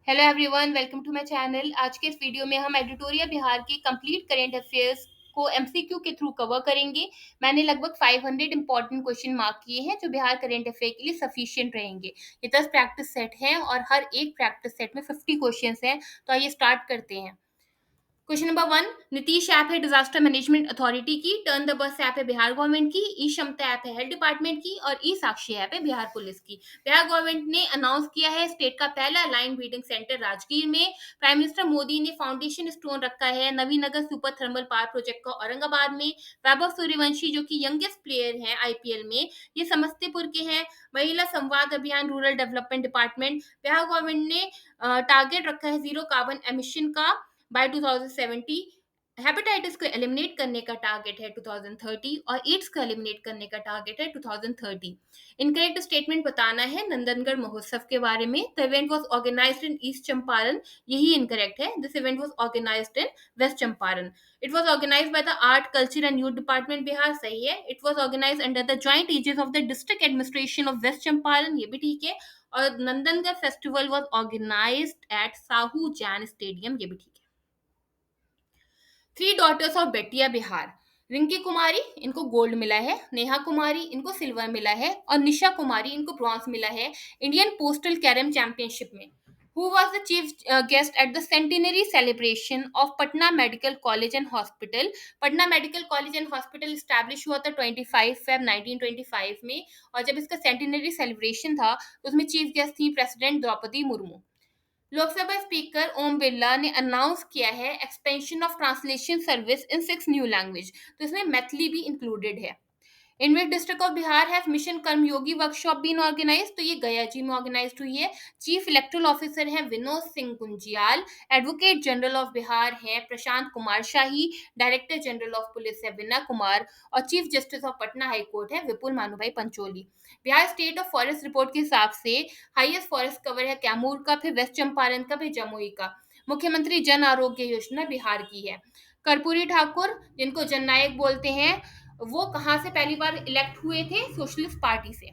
Hello everyone, welcome to my channel. आज के इस वीडियो में हम एडिटोरियल बिहार के कंप्लीट करेंट अफेयर्स को एमसीक्यू के थ्रू कवर करेंगे। मैंने लगभग 500 इंपॉर्टेंट क्वेश्चन मार्क किए हैं जो बिहार करेंट अफेयर के लिए सफिशिएंट रहेंगे। ये 10 प्रैक्टिस सेट हैं और हर एक प्रैक्टिस सेट में 50 क्वेश्चंस हैं। तो आइए स्टार्ट करते हैं। क्वेश्चन नंबर 1, नीतीश ऐप है डिजास्टर मैनेजमेंट अथॉरिटी की, टर्न द बस ऐप है बिहार गवर्नमेंट की, ई क्षमता ऐप है हेल्थ डिपार्टमेंट की और ई साक्षी ऐप है बिहार पुलिस की। बिहार गवर्नमेंट ने अनाउंस किया है स्टेट का पहला लाइन ब्रीडिंग सेंटर राजगीर में। प्राइम मिनिस्टर मोदी ने फाउंडेशन स्टोन रखा है Navinagar super thermal power project का औरंगाबाद में। वैभव सूर्यवंशी जो कि यंगेस्ट प्लेयर हैं आईपीएल में, ये समस्तीपुर के हैं। महिला संवाद अभियान rural development department. Bihar government ने टारगेट रखा है जीरो कार्बन एमिशन का बाय 2070। हेपेटाइटिस को एलिमिनेट करने का टारगेट है 2030 और एड्स को एलिमिनेट करने का टारगेट है 2030। इनकरेक्ट स्टेटमेंट बताना है नंदनगढ़ महोत्सव के बारे में। The event was organised in east Champaran, यही इनकरेक्ट है। This event was organised in west Champaran. It was organised by the art culture and youth department Bihar, सही है। It was organised under the joint aegis of the district administration of west Champaran, ये भी ठीक है। और Nandangarh festival was organised at Sahu Jain stadium, ये भी ठीक है। थ्री डॉटर्स ऑफ बेटिया बिहार। रिंकी कुमारी, इनको गोल्ड मिला है। नेहा कुमारी, इनको सिल्वर मिला है। और निशा कुमारी, इनको ब्रॉन्ज मिला है इंडियन पोस्टल कैरम चैंपियनशिप में। Who was the chief guest at the centenary celebration of Patna Medical College and Hospital? Patna medical college and hospital establish हुआ था 25 फेब 1925 में। और जब इसका सेंटिनरी सेलिब्रेशन था तो उसमें चीफ गेस्ट थी प्रेसिडेंट द्रौपदी मुर्मू। लोकसभा स्पीकर ओम बिरला ने अनाउंस किया है expansion of translation service in 6 new language, तो इसमें मैथिली भी इंक्लूडेड है। In which district of Bihar have mission Karmayogi workshop been organise? तो ये गया जी में ऑर्गेनाइज हुई है। चीफ इलेक्टोरल ऑफिसर हैं Vinod Singh Gunjiyal. Advocate general of Bihar हैं Prashant Kumar Shahi. Director general of police है विनय कुमार। और chief justice of Patna high court है Vipul Manubhai Pancholi. Bihar state of forest report के हिसाब से हाईएस्ट फॉरेस्ट कवर है कैमूर का, फिर वेस्ट चंपारण का, फिर जमुई का। मुख्यमंत्री जन आरोग्य योजना बिहार की है। कर्पूरी ठाकुर, जिनको जननायक बोलते हैं, वो कहाँ से पहली बार इलेक्ट हुए थे? सोशलिस्ट पार्टी से।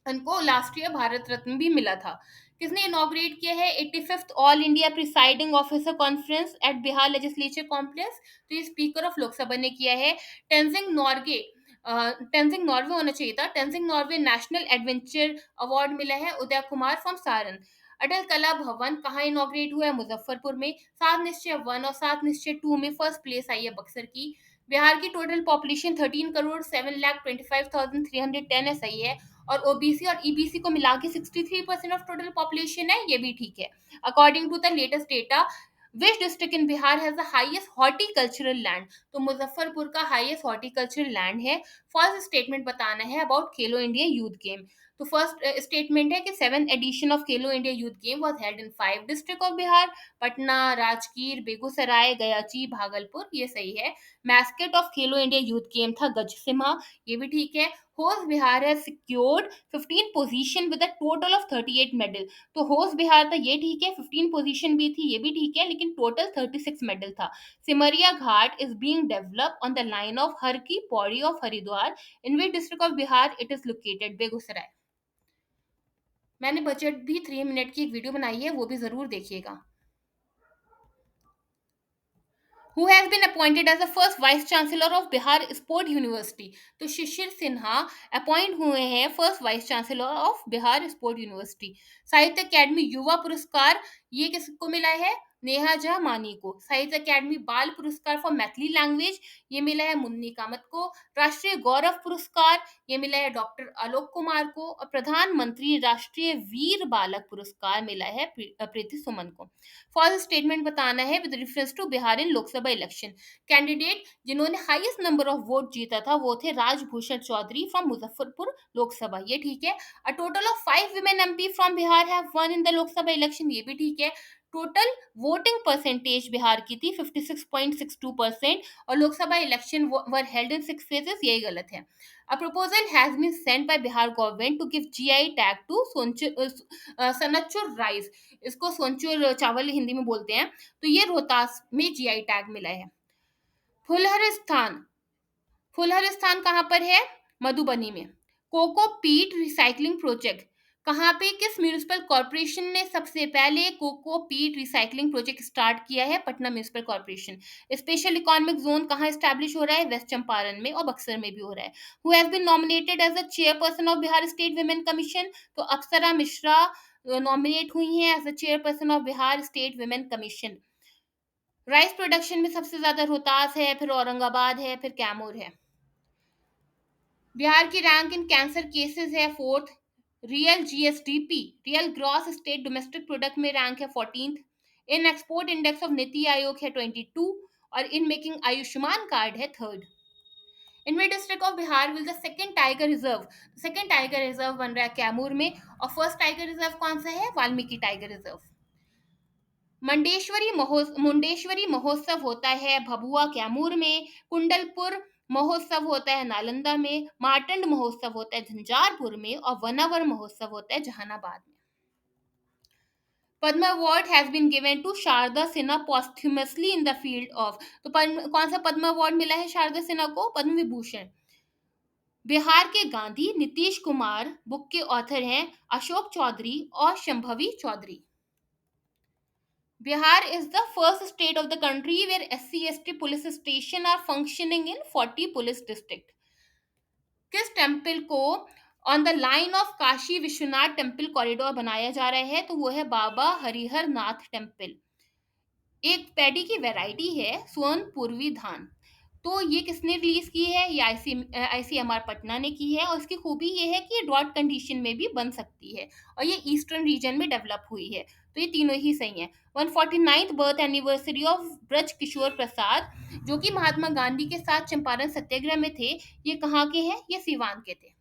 उनको लास्ट ईयर भारत रत्न भी मिला था। किसने इनॉग्रेट किया है 85th all India presiding officer conference at Bihar legislature complex? तो ये स्पीकर ऑफ लोकसभा ने किया है। टेंजिंग नॉर्गे, टेंजिंग नॉर्वे होना चाहिए था। Tenzing Norgay national adventure award मिला है उदय कुमार फ्रॉम सारण। अटल कला भवन कहाँ इनॉग्रेट हुआ है? मुजफ्फरपुर में। सात निश्चय 1 और सात निश्चय 2 में फर्स्ट प्लेस आई है बक्सर की। बिहार की टोटल पॉपुलेशन 13 करोड़ 7 लाख 25,310 है, सही है। और ओबीसी और ईबीसी को मिला के 63% ऑफ टोटल पॉपुलेशन है, ये भी ठीक है। According to the latest data, which district in Bihar has the highest horticultural land? तो मुजफ्फरपुर का हाईएस्ट हॉर्टिकल्चरल लैंड है। फर्स्ट स्टेटमेंट बताना है about Khelo India youth game. तो फर्स्ट स्टेटमेंट है कि 7th edition of Khelo India youth game was held in 5 district of Bihar, Patna, Rajgir, Begusarai, Gayaji, Bhagalpur, ये सही है। Mascot of Khelo India youth game था गजसिम्हा, ये भी ठीक है। होस्ट बिहार है secured 15 position with a total of 38 medal. तो होस्ट बिहार था, ये ठीक है। 15 पोजीशन भी थी, ये भी ठीक है, लेकिन टोटल 36 मेडल था। Simaria Ghat is being developed on the line of Har ki Pauri of Haridwar. In which district of Bihar it is located? Begusarai. मैंने बजट भी 3 मिनट की एक वीडियो बनाई है, वो भी जरूर देखिएगा। Who has been appointed as the first vice chancellor of Bihar Sport University? तो शिशिर सिन्हा अपॉइंट हुए हैं first vice chancellor of Bihar sport university. साहित्य अकेडमी युवा पुरस्कार ये किसको मिला है? नेहा झा मानी को। साहित्य अकेडमी बाल पुरस्कार फॉर मैथिली लैंग्वेज ये मिला है मुन्नी कामत को। राष्ट्रीय गौरव पुरस्कार ये मिला है डॉक्टर आलोक कुमार को। और प्रधानमंत्री राष्ट्रीय वीर बालक पुरस्कार मिला है प्रीति सुमन को। फर्स्ट स्टेटमेंट बताना है with reference to Bihar in Lok Sabha election. Candidate जिन्होंने हाईएस्ट नंबर ऑफ वोट जीता था वो थे राजभूषण चौधरी फ्रॉम मुजफ्फरपुर लोकसभा, ये ठीक है। A total of 5 women MP from Bihar have won in the Lok Sabha election, ये भी ठीक है। टोटल वोटिंग परसेंटेज बिहार की थी 56.62% और Lok Sabha election were held in 6 phases, यही गलत है। A proposal has been sent by Bihar government to give GI tag to Sanachur rice। इसको सोनचूर चावल हिंदी में बोलते हैं। तो ये रोहतास में जीआई टैग मिला है। फुलहर फुलहर स्थान कहाँ पर है? मधुबनी में। कोको पीट रिसाइकलिंग प्रोजेक्ट कहाँ पे किस म्यूनिसिपल कॉर्पोरेशन ने सबसे पहले कोको पीट रिसाइकलिंग प्रोजेक्ट स्टार्ट किया है? Patna municipal corporation. Special economic zone कहाँ एस्टैब्लिश हो रहा है? वेस्ट चंपारण में और बक्सर में भी हो रहा है। Who has been nominated as a chairperson of Bihar state women commission? तो अप्सरा मिश्रा नॉमिनेट हुई हैं as a chairperson of Bihar state women commission. Rice production में सबसे ज्यादा रोहतास है, फिर औरंगाबाद है, फिर कैमूर है। बिहार की रैंक इन कैंसर केसेस है fourth. Real GSDP, real gross state domestic product में रैंक है 14th। In export index of NITI Aayog है 22 और इन मेकिंग आयुष्मान कार्ड है थर्ड। इनमें district of Bihar will the second tiger reserve, second tiger reserve बन रहा है कैमूर में, और फर्स्ट टाइगर रिजर्व कौन सा है? Valmiki tiger reserve. मुंडेश्वरी महोत्सव होता है भभुआ कैमूर में। कुंडलपुर महोत्सव होता है नालंदा में। मार्तंड महोत्सव होता है झंझारपुर में और वनावर महोत्सव होता है जहानाबाद में। Padma award has been given to Sharda Sinha posthumously in the field of, तो कौन सा पद्म अवार्ड मिला है शारदा सिन्हा को? पद्म विभूषण। बिहार के गांधी नीतीश कुमार बुक के ऑथर हैं अशोक चौधरी और Shambhavi Chaudhary. Bihar is the first state of the country where SC/ST police station are functioning in 40 police district. किस टेम्पल को on the line of Kashi Vishwanath temple corridor बनाया जा रहा है? तो वो है बाबा हरिहर नाथ टेम्पल। एक पैडी की वैरायटी है स्वर्ण पूर्वी धान। तो ये किसने रिलीज की है? ये आईसीएमआर पटना ने की है और इसकी खूबी ये है कि ये ड्रॉट कंडीशन में भी बन सकती है और ये ईस्टर्न रीजन में डेवलप हुई है। तो ये तीनों ही सही हैं। 149th birth anniversary of Braj Kishore Prasad, जो कि महात्मा गांधी के साथ चंपारण सत्याग्रह में थे, ये कहाँ के हैं? ये सीवान के थे।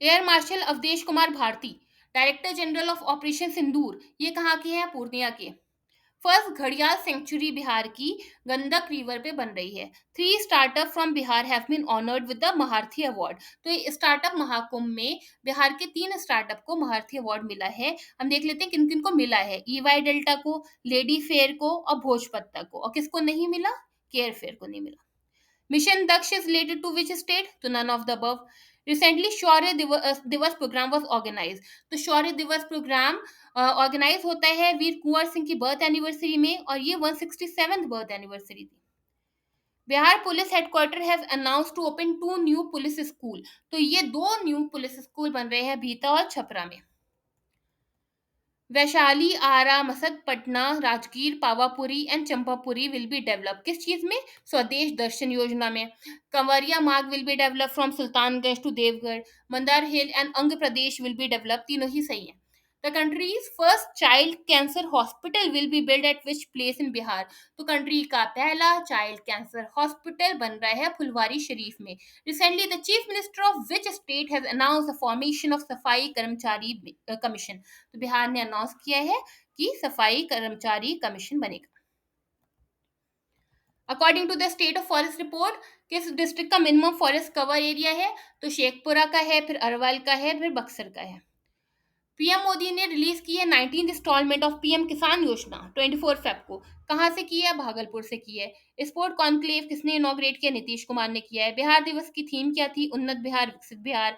Air marshal Awadhesh Kumar Bharti, director general of operation Sindoor, ये कहाँ के हैं? पूर्णिया के। फर्स्ट घड़ियाल सेंचुरी बिहार की गंडक रिवर पे बन रही है। 3 startup from Bihar have been honoured with the Maharathi award. तो ये स्टार्टअप महाकुंभ में बिहार के 3 स्टार्टअप को महारथी अवार्ड मिला है। हम देख लेते हैं किन किन को मिला है। ईवाई डेल्टा को, लेडी फेयर को और भोजपत्ता को। और किसको नहीं मिला? केयर फेयर को नहीं मिला। Mission Daksh is related to which state? तो none of the above. Recently शौर्य दिवस प्रोग्राम was organized. तो शौर्य दिवस प्रोग्राम ऑर्गेनाइज होता है वीर कुंवर सिंह की बर्थ एनिवर्सरी में और ये 167th बर्थ एनिवर्सरी थी। Bihar police headquarter has announce to open 2 new police school. तो ये 2 न्यू पुलिस स्कूल बन रहे हैं भीता और छपरा में। Vaishali, Ara, Masad, Patna, Rajgir, Pawapuri and Champapuri will be develop. किस चीज में? स्वदेश दर्शन योजना में। Kanwaria Marg will be develop from Sultanganj to देवगढ़। Mandar hill and Ang Pradesh will be develop. तीनों ही सही है। The countries first child cancer hospital will be build at which place in Bihar? तो कंट्री का पहला चाइल्ड कैंसर हॉस्पिटल बन रहा है फुलवारी शरीफ में। Recently, the Chief Minister of which state has announced the formation of सफाई कर्मचारी कमीशन? तो बिहार ने अनाउंस किया है कि सफाई कर्मचारी कमीशन बनेगा। According to the state of forest report, किस डिस्ट्रिक्ट का मिनिमम फॉरेस्ट कवर एरिया है? तो शेखपुरा का है, फिर अरवल का है, फिर बक्सर का है। पीएम मोदी ने रिलीज की है 19th इंस्टॉलमेंट ऑफ पीएम किसान योजना 24 फेब को। कहां से की है? भागलपुर से की है। स्पोर्ट कॉन्क्लेव किसने इनॉग्रेट किया? नीतीश कुमार ने किया है। बिहार दिवस की थीम क्या थी? उन्नत बिहार विकसित बिहार।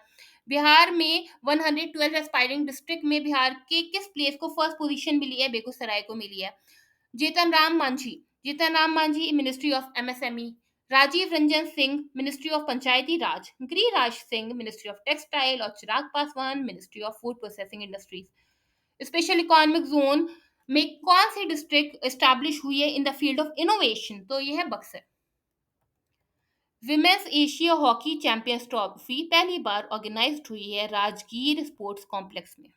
बिहार में 112 एस्पायरिंग डिस्ट्रिक्ट में बिहार के किस प्लेस को फर्स्ट पोजीशन मिली है? बेगूसराय को मिली है। Jitan Ram Manjhi ministry of MSME. Rajiv Ranjan Singh ministry of Panchayati Raj. Giriraj Singh ministry of textile और Chirag Paswan ministry of food processing industries. Special economic zone में कौन सी डिस्ट्रिक्ट एस्टैब्लिश हुई है in the field of innovation? तो यह है Buxar. Women's Asia hockey champions trophy पहली बार ऑर्गेनाइज्ड हुई है राजगीर स्पोर्ट्स कॉम्प्लेक्स में।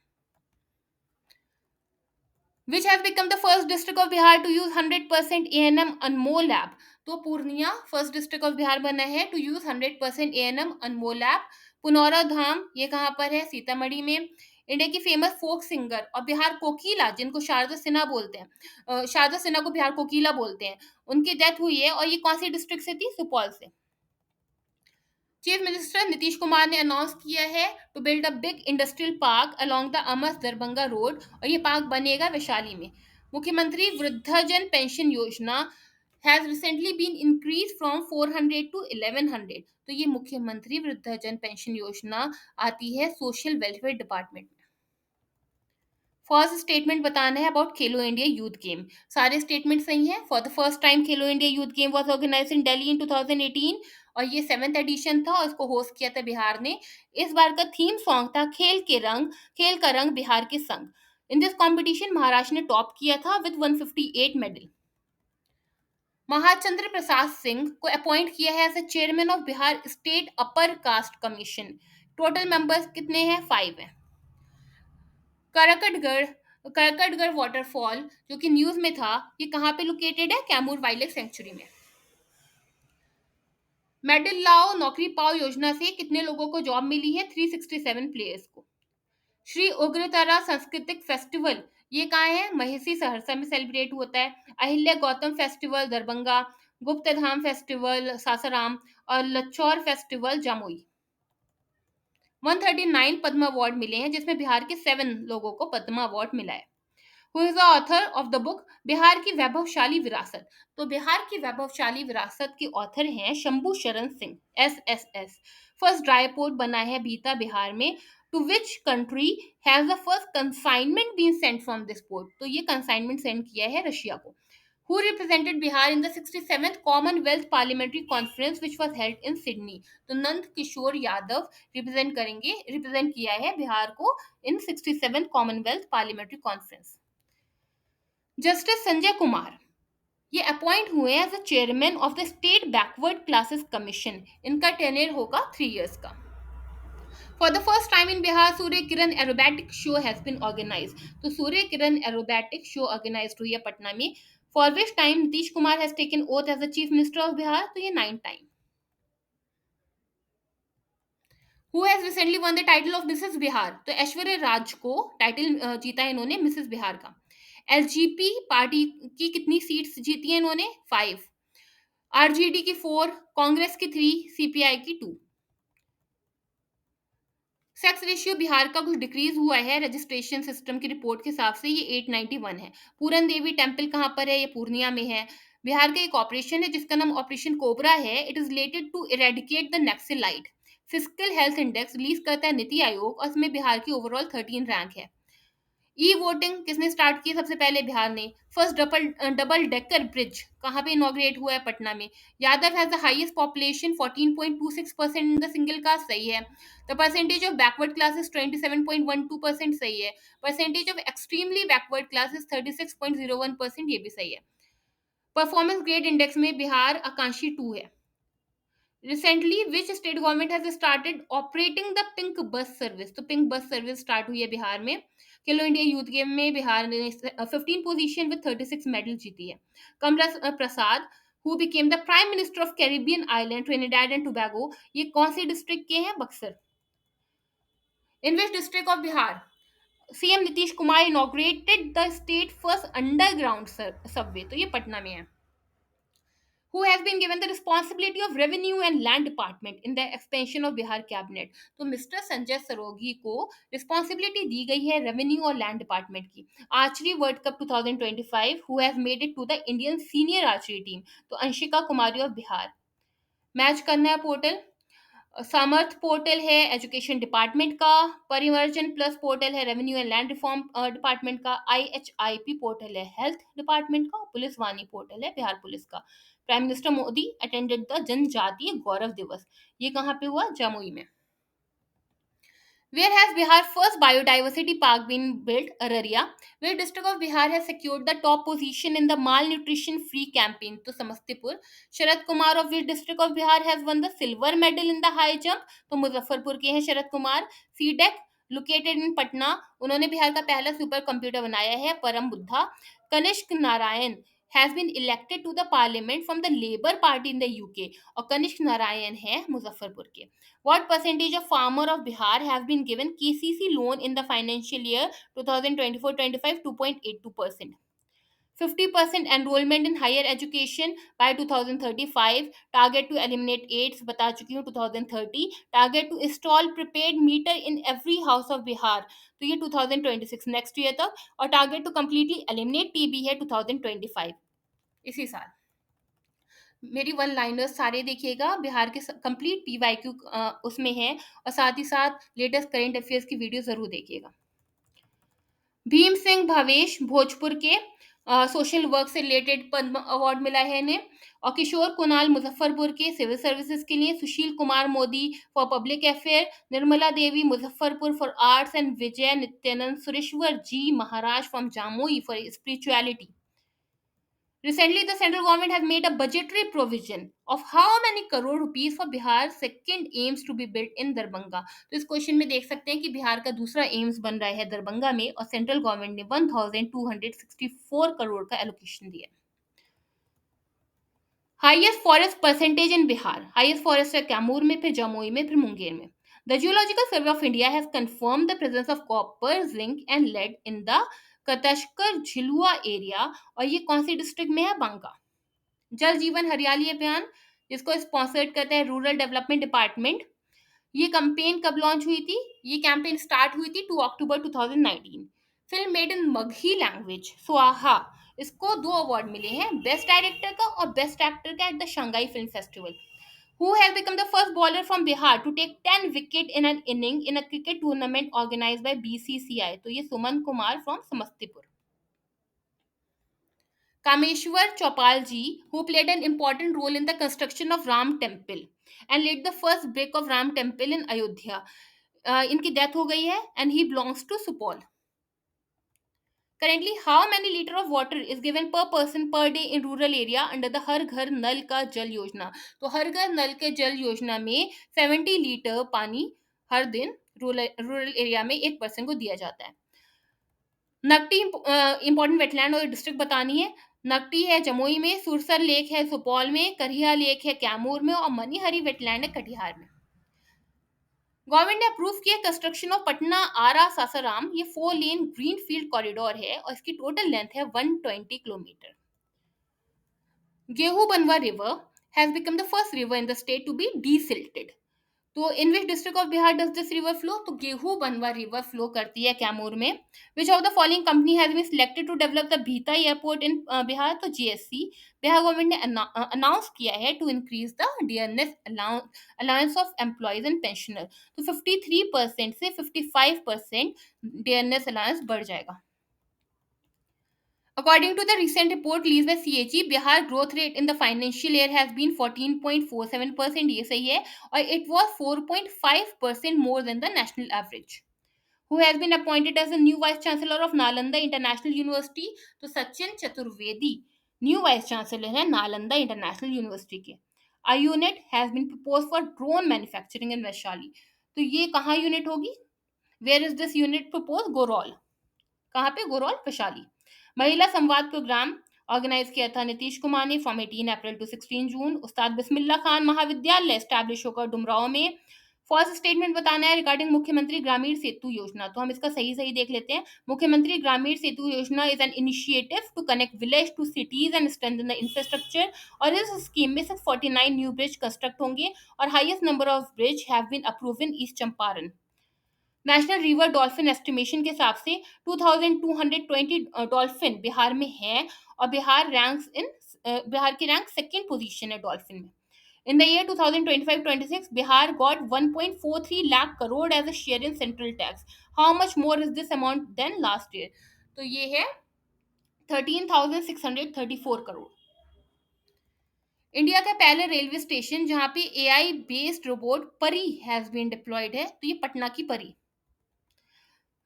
Which has become the first district of Bihar to use 100% A&M Anmo lab? तो Purnia first district of Bihar बना है टू यूज 100% A&M अनमो लैब। पुनौरा धाम ये कहाँ पर है? सीतामढ़ी में। इंडिया की फेमस फोक सिंगर और बिहार कोकिला, जिनको शारदा सिन्हा बोलते हैं, शारदा सिन्हा को बिहार कोकिला बोलते हैं, उनकी डेथ हुई है और ये कौन सी डिस्ट्रिक्ट से थी? सुपौल से। चीफ मिनिस्टर नीतीश कुमार ने अनाउंस किया है to build a big industrial park along the Amas Darbhanga road और ये पार्क बनेगा वैशाली में। मुख्यमंत्री Vriddhjan pension Yojana has recently been increase from 400 to 1100। तो ये मुख्यमंत्री वृद्धजन पेंशन योजना आती है सोशल वेलफेयर डिपार्टमेंट में। फर्स्ट स्टेटमेंट बताना है about Khelo India youth game. सारे स्टेटमेंट सही हैं। For the first time Khelo India youth game was organised in Delhi in 2018 और ये 7th एडिशन था और इसको होस्ट किया था बिहार ने। इस बार का थीम सॉन्ग था खेल का रंग बिहार के संग। इन दिस कॉम्पिटिशन महाराष्ट्र ने टॉप किया था विद 158 मेडल। महाचंद्र प्रसाद सिंह को अपॉइंट किया है as a chairman of Bihar state upper caste commission. Total members कितने हैं? 5 हैं। करकटगढ़ करकटगढ़ वाटरफॉल जो कि न्यूज में था, ये कहाँ पे लोकेटेड है? कैमूर वाइल्ड लाइफ सेंचुरी में। मेडल लाओ नौकरी पाओ योजना से कितने लोगों को जॉब मिली है? 367 प्लेयर्स को। श्री उग्रतारा सांस्कृतिक फेस्टिवल ये कहाँ है? महिषी सहरसा में सेलिब्रेट होता है। अहिल्या गौतम फेस्टिवल दरभंगा, गुप्तधाम फेस्टिवल सासाराम और लच्चौर फेस्टिवल जमुई। 139 पद्म अवार्ड मिले हैं जिसमें बिहार के 7 लोगों को पद्म अवार्ड मिला है। Who is the author of the book Bihar की वैभवशाली विरासत? तो बिहार की वैभवशाली विरासत के ऑथर हैं Shambhu Sharan Singh, SSS। First dry port बना है बीता बिहार में। To which country has the first consignment been sent from this port? तो ये कंसाइनमेंट सेंड किया है रशिया को। Who represented Bihar in the 67th Commonwealth Parliamentary Conference which was held in Sydney? तो Nand Kishore Yadav represent किया है बिहार को in 67th Commonwealth Parliamentary Conference। Justice Sanjay Kumar ये अपॉइंट हुए as the chairman of the state backward classes commission. इनका tenure होगा 3 years का। For the first time in Bihar Surya Kiran aerobatic show has been organised. तो Surya Kiran aerobatic show organised हुई है पटना में। For which time Nitish Kumar has taken oath as the chief minister of Bihar? तो ये 9th time. Who has recently one the title of Mrs Bihar? तो ऐश्वर्या राज को title जीता है इन्होंने मिसेस बिहार का। एलजीपी पार्टी की कितनी सीट्स जीती हैं इन्होंने? 5। आरजेडी की 4, कांग्रेस की 3, सीपीआई की 2। सेक्स रेशियो बिहार का कुछ डिक्रीज हुआ है रजिस्ट्रेशन सिस्टम की रिपोर्ट के हिसाब से, ये 891 है। पूरन देवी टेम्पल कहाँ पर है? ये पूर्णिया में है। बिहार का एक ऑपरेशन है जिसका नाम ऑपरेशन कोबरा है। It is related to eradicate the Naxalite. Physical health index release करता है नीति आयोग और इसमें बिहार की ओवरऑल 13 रैंक है। ई वोटिंग किसने स्टार्ट की? सबसे पहले बिहार ने। फर्स्ट डबल डेकर ब्रिज कहाँ पे इनॉग्रेट हुआ है? पटना में। Yadav has the highest population 14.26% in the single caste, सही है। The percentage of backward classes 27.12% सही है। Percentage of extremely backward classes 36.01%, ये भी सही है। परफॉर्मेंस ग्रेड इंडेक्स में बिहार आकांक्षी 2 है। Recently which state government has started operating the pink bus service? तो पिंक बस सर्विस स्टार्ट हुई है बिहार में। खेलो इंडिया यूथ गेम में बिहार ने 15 पोजीशन विद 36 मेडल जीती है। Kamla Prasad who became the prime minister of Caribbean island Trinidad and Tobago, ये कौन से डिस्ट्रिक्ट के हैं? Buxar. In which district of Bihar CM Nitish Kumar inaugurated the state first underground subway? तो ये पटना में है। Who has been given the responsibility of revenue and land department in the expansion of Bihar cabinet? तो मिस्टर संजय सरोगी को रिस्पॉन्सिबिलिटी दी गई है रेवेन्यू और लैंड डिपार्टमेंट की। Archery world cup 2025 who has made it to the Indian senior archery team? तो Anshika Kumari of Bihar. Match करना है पोर्टल। सामर्थ पोर्टल है एजुकेशन डिपार्टमेंट का। परिवर्जन प्लस पोर्टल है revenue and land reform department का। IHIP पोर्टल है हेल्थ डिपार्टमेंट का। पुलिस वाणी पोर्टल है बिहार पुलिस का। Prime minister Modi attended the जनजातीय गौरव दिवस, ये कहाँ पे हुआ? जमुई में। Where has Bihar first biodiversity park been built? Araria. Where district of Bihar has secured the top position in the malnutrition free campaign? तो Samastipur. Sharad Kumar of which district of Bihar has won the silver medal in the high jump? तो मुजफ्फरपुर के हैं Sharad Kumar. CDAC located in Patna, उन्होंने बिहार का पहला super computer बनाया है परम Buddha. Kanishka Narayan has been elected to the parliament from the Labour Party in the UK और कनिष्क नारायण है मुजफ्फरपुर के। What percentage of farmer of Bihar have been given KCC loan in the financial year 2024-25? 2.82%. 50% enrollment in higher education by 2035. Target to eliminate AIDS बता चुकी हूँ 2030. Target to install prepaid meter in every house of Bihar, तो ये 2026 next year तक। और target to completely eliminate TB है 2025 इसी साल। मेरी वन लाइनर्स सारे देखिएगा, बिहार के कंप्लीट पीवाईक्यू उसमें है, और साथ ही साथ लेटेस्ट करंट अफेयर्स की वीडियो जरूर देखिएगा। भीम सिंह भवेश भोजपुर के सोशल वर्क से रिलेटेड पद्म अवार्ड मिला है इन्हें। और किशोर कुणाल मुजफ्फरपुर के सिविल सर्विसेज के लिए, Sushil Kumar Modi for public affair, Nirmala Devi Muzaffarpur for arts and Vijay Nityanand Sureshwar ji Maharaj from Jamui for spirituality. Recently, the central government has made a budgetary provision of how many crore rupees for Bihar second aims to be built in Darbhanga. तो इस question में देख सकते हैं कि बिहार का दूसरा AIIMS बन रहा है दरभंगा में, और सेंट्रल गवर्नमेंट ने 1264 करोड़ का एलोकेशन दिया। Highest forest percentage in Bihar, highest forest है कैमूर में, फिर जमुई में, फिर मुंगेर में। The geological survey of India has confirm the presence of copper, zinc and lead in the Katshakar Jhilua area, और ये कौन सी डिस्ट्रिक्ट में है? बांका। जल जीवन हरियाली अभियान, जिसको स्पॉन्सर्ड करते हैं रूरल डेवलपमेंट डिपार्टमेंट, ये कैंपेन कब लॉन्च हुई थी? ये कैंपेन स्टार्ट हुई थी 2 अक्टूबर 2019। Film made in Magahi language स्वाहा, इसको 2 अवार्ड मिले हैं, बेस्ट डायरेक्टर का और बेस्ट एक्टर का at the Shanghai film festival. Who has become the first bowler from Bihar to take 10 wicket in an inning in a cricket tournament organized by BCCI? तो ये Suman Kumar from Samastipur. Kameshwar Chopalji, who played an important role in the construction of Ram Temple and laid the first brick of Ram Temple in Ayodhya. इनकी death हो गई है, and he belongs to Supol. Currently, how many liter of water is given per person per day in rural area under the हर घर नल का जल योजना? तो हर घर नल के जल योजना में 70 लीटर पानी हर दिन रूरल एरिया में एक पर्सन को दिया जाता है। नकटी इंपॉर्टेंट वेटलैंड और डिस्ट्रिक्ट बतानी है। नकटी है जमुई में, सुरसर लेक है सुपौल में, करिया लेक है कैमूर में, और मनीहरी वेटलैंड है कटिहार में। गवर्नमेंट ने अप्रूव किया कंस्ट्रक्शन ऑफ पटना आरा सासाराम, ये 4 लेन ग्रीन फील्ड कॉरिडोर है और इसकी टोटल लेंथ है 120 kilometre. Gehun Banwa river has become the first river in the state to be desilted. तो in which district of Bihar does this river flow? तो गेहूं बनवा रिवर फ्लो करती है कैमूर में। Which of the following company has been selected to develop the Bhita airport in Bihar? तो GSC. Bihar government ने announce किया है to increase the dearness allowance of employees and pensioner. तो 53% से 55% डियरनेस अलाउंस बढ़ जाएगा। According to the recent report released by CAG, Bihar growth rate in the financial year has been 14.47%, ये सही है, और it was 4.5% more than the national average. Who has been appointed as the new Vice Chancellor of Nalanda International University? तो Sachin Chaturvedi new vice chancellor है Nalanda international university के। A unit has been proposed for drone manufacturing in Vaishali. तो ये कहाँ unit होगी? Where is this unit proposed? Goraul. कहाँ पे? गोरौल वैशाली। महिला संवाद प्रोग्राम ऑर्गेनाइज किया था नीतीश कुमार ने फ्रॉम 18 अप्रैल टू 16 जून। उस्ताद बिस्मिल्ला खान महाविद्यालय एस्टैब्लिश होकर डुमराव में। फर्स्ट स्टेटमेंट बताना है रिगार्डिंग मुख्यमंत्री ग्रामीण सेतु योजना, तो हम इसका सही सही देख लेते हैं। मुख्यमंत्री Gramin Setu Yojana is an initiative to connect village to cities and strengthen the infrastructure, और इस स्कीम में सिर्फ 49 न्यू ब्रिज कंस्ट्रक्ट होंगे, और highest number of bridge have been approved in east Champaran. National river dolphin estimation के हिसाब से 2220 डॉल्फिन बिहार में है, और बिहार की रैंक सेकंड पोजीशन है डॉल्फिन में। In the year 2025-26, Bihar got 1.43 lakh crore as a share in central tax. How much more is this amount than last year? तो ये है 13,634 करोड़। इंडिया का पहले रेलवे स्टेशन जहां पे एआई बेस्ड रोबोट परी हैज बीन डिप्लॉयड है, तो ये पटना की परी।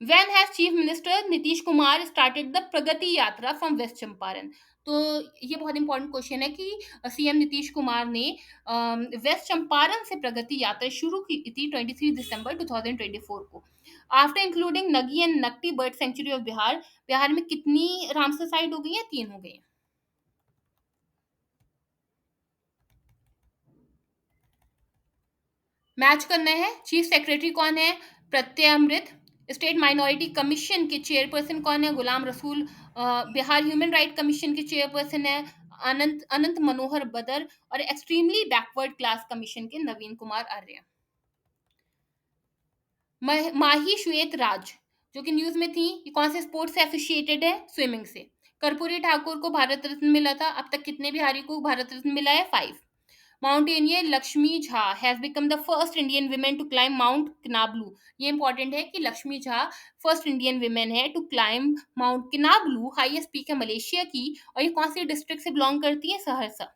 When has Chief Minister Nitish Kumar started the प्रगति यात्रा from वेस्ट चंपारण? तो ये बहुत इंपॉर्टेंट क्वेश्चन है कि सीएम नीतीश कुमार ने वेस्ट चंपारण से प्रगति यात्रा शुरू की थी 23 दिसंबर 2024 को। After including Nagi and Nakti bird sanctuary of Bihar, Bihar में कितनी रामसर साइट हो गई है? 3 हो गई है। मैच करना है। चीफ सेक्रेटरी कौन है? प्रत्यय अमृत। स्टेट माइनॉरिटी कमीशन के चेयरपर्सन कौन है? Ghulam Rasool. Bihar human right commission के चेयरपर्सन है अनंत मनोहर बदर, और एक्सट्रीमली बैकवर्ड क्लास कमीशन के नवीन कुमार आर्य। माही श्वेत राज जो कि न्यूज में थी, ये कौन से स्पोर्ट्स से एसोसिएटेड है? स्विमिंग से। कर्पूरी ठाकुर को भारत रत्न मिला था। अब तक कितने बिहारी को भारत रत्न मिला है? 5। Mountaineer Lakshmi Jha has become the first Indian women to climb mount Kinabalu. ये इंपॉर्टेंट है कि Lakshmi Jha first Indian women है to climb mount Kinabalu, highest peak है मलेशिया की, और ये कौन सी डिस्ट्रिक्ट से बिलोंग करती है? सहरसा।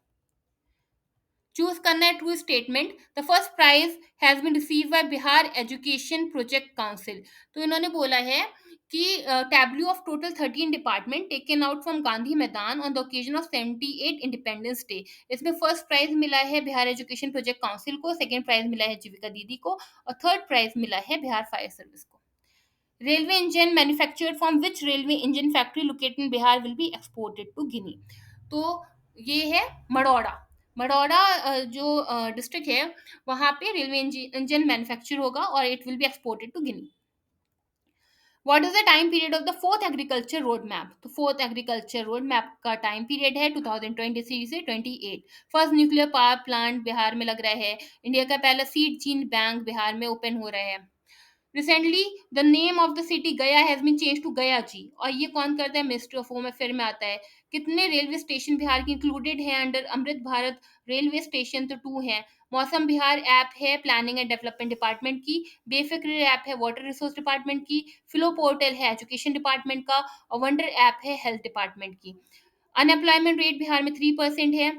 चूज करना है true statement. The first prize has been receive by Bihar education project council. तो इन्होंने बोला है कि tableau of total 13 department taken out from Gandhi Maidan on the occasion of 78 independence day. इसमें फर्स्ट प्राइज मिला है बिहार एजुकेशन प्रोजेक्ट काउंसिल को, सेकेंड प्राइज मिला है जीविका दीदी को, और थर्ड प्राइज मिला है बिहार फायर सर्विस को। Railway engine manufactured from which railway engine factory located in Bihar will be exported to Guinea. तो ये है मढ़ौरा। मढ़ौरा जो डिस्ट्रिक्ट है वहाँ पे रेलवे इंजन मैन्युफैक्चर होगा और it will be exported to Guinea. What is the time period of the fourth agriculture road map? तो फोर्थ एग्रीकल्चर रोड मैप का टाइम पीरियड है 2023 से 28। First nuclear power plant Bihar में लग रहा है। इंडिया का पहला सीड जीन बैंक बिहार में ओपन हो रहा है। Recently the name of the city गया हैज बीन चेंज टू गया जी, और ये कौन करता है? मिनिस्ट्री ऑफ होम अफेयर में आता है। कितने रेलवे स्टेशन बिहार के इंक्लूडेड हैं under Amrit Bharat railway station? तो 2 हैं। मौसम बिहार ऐप है प्लानिंग एंड डेवलपमेंट डिपार्टमेंट की। बेफिक्र ऐप है वाटर रिसोर्स डिपार्टमेंट की। फ्लो पोर्टल है एजुकेशन डिपार्टमेंट का, और वंडर ऐप है हेल्थ डिपार्टमेंट की। अनएम्प्लॉयमेंट रेट बिहार में 3% है।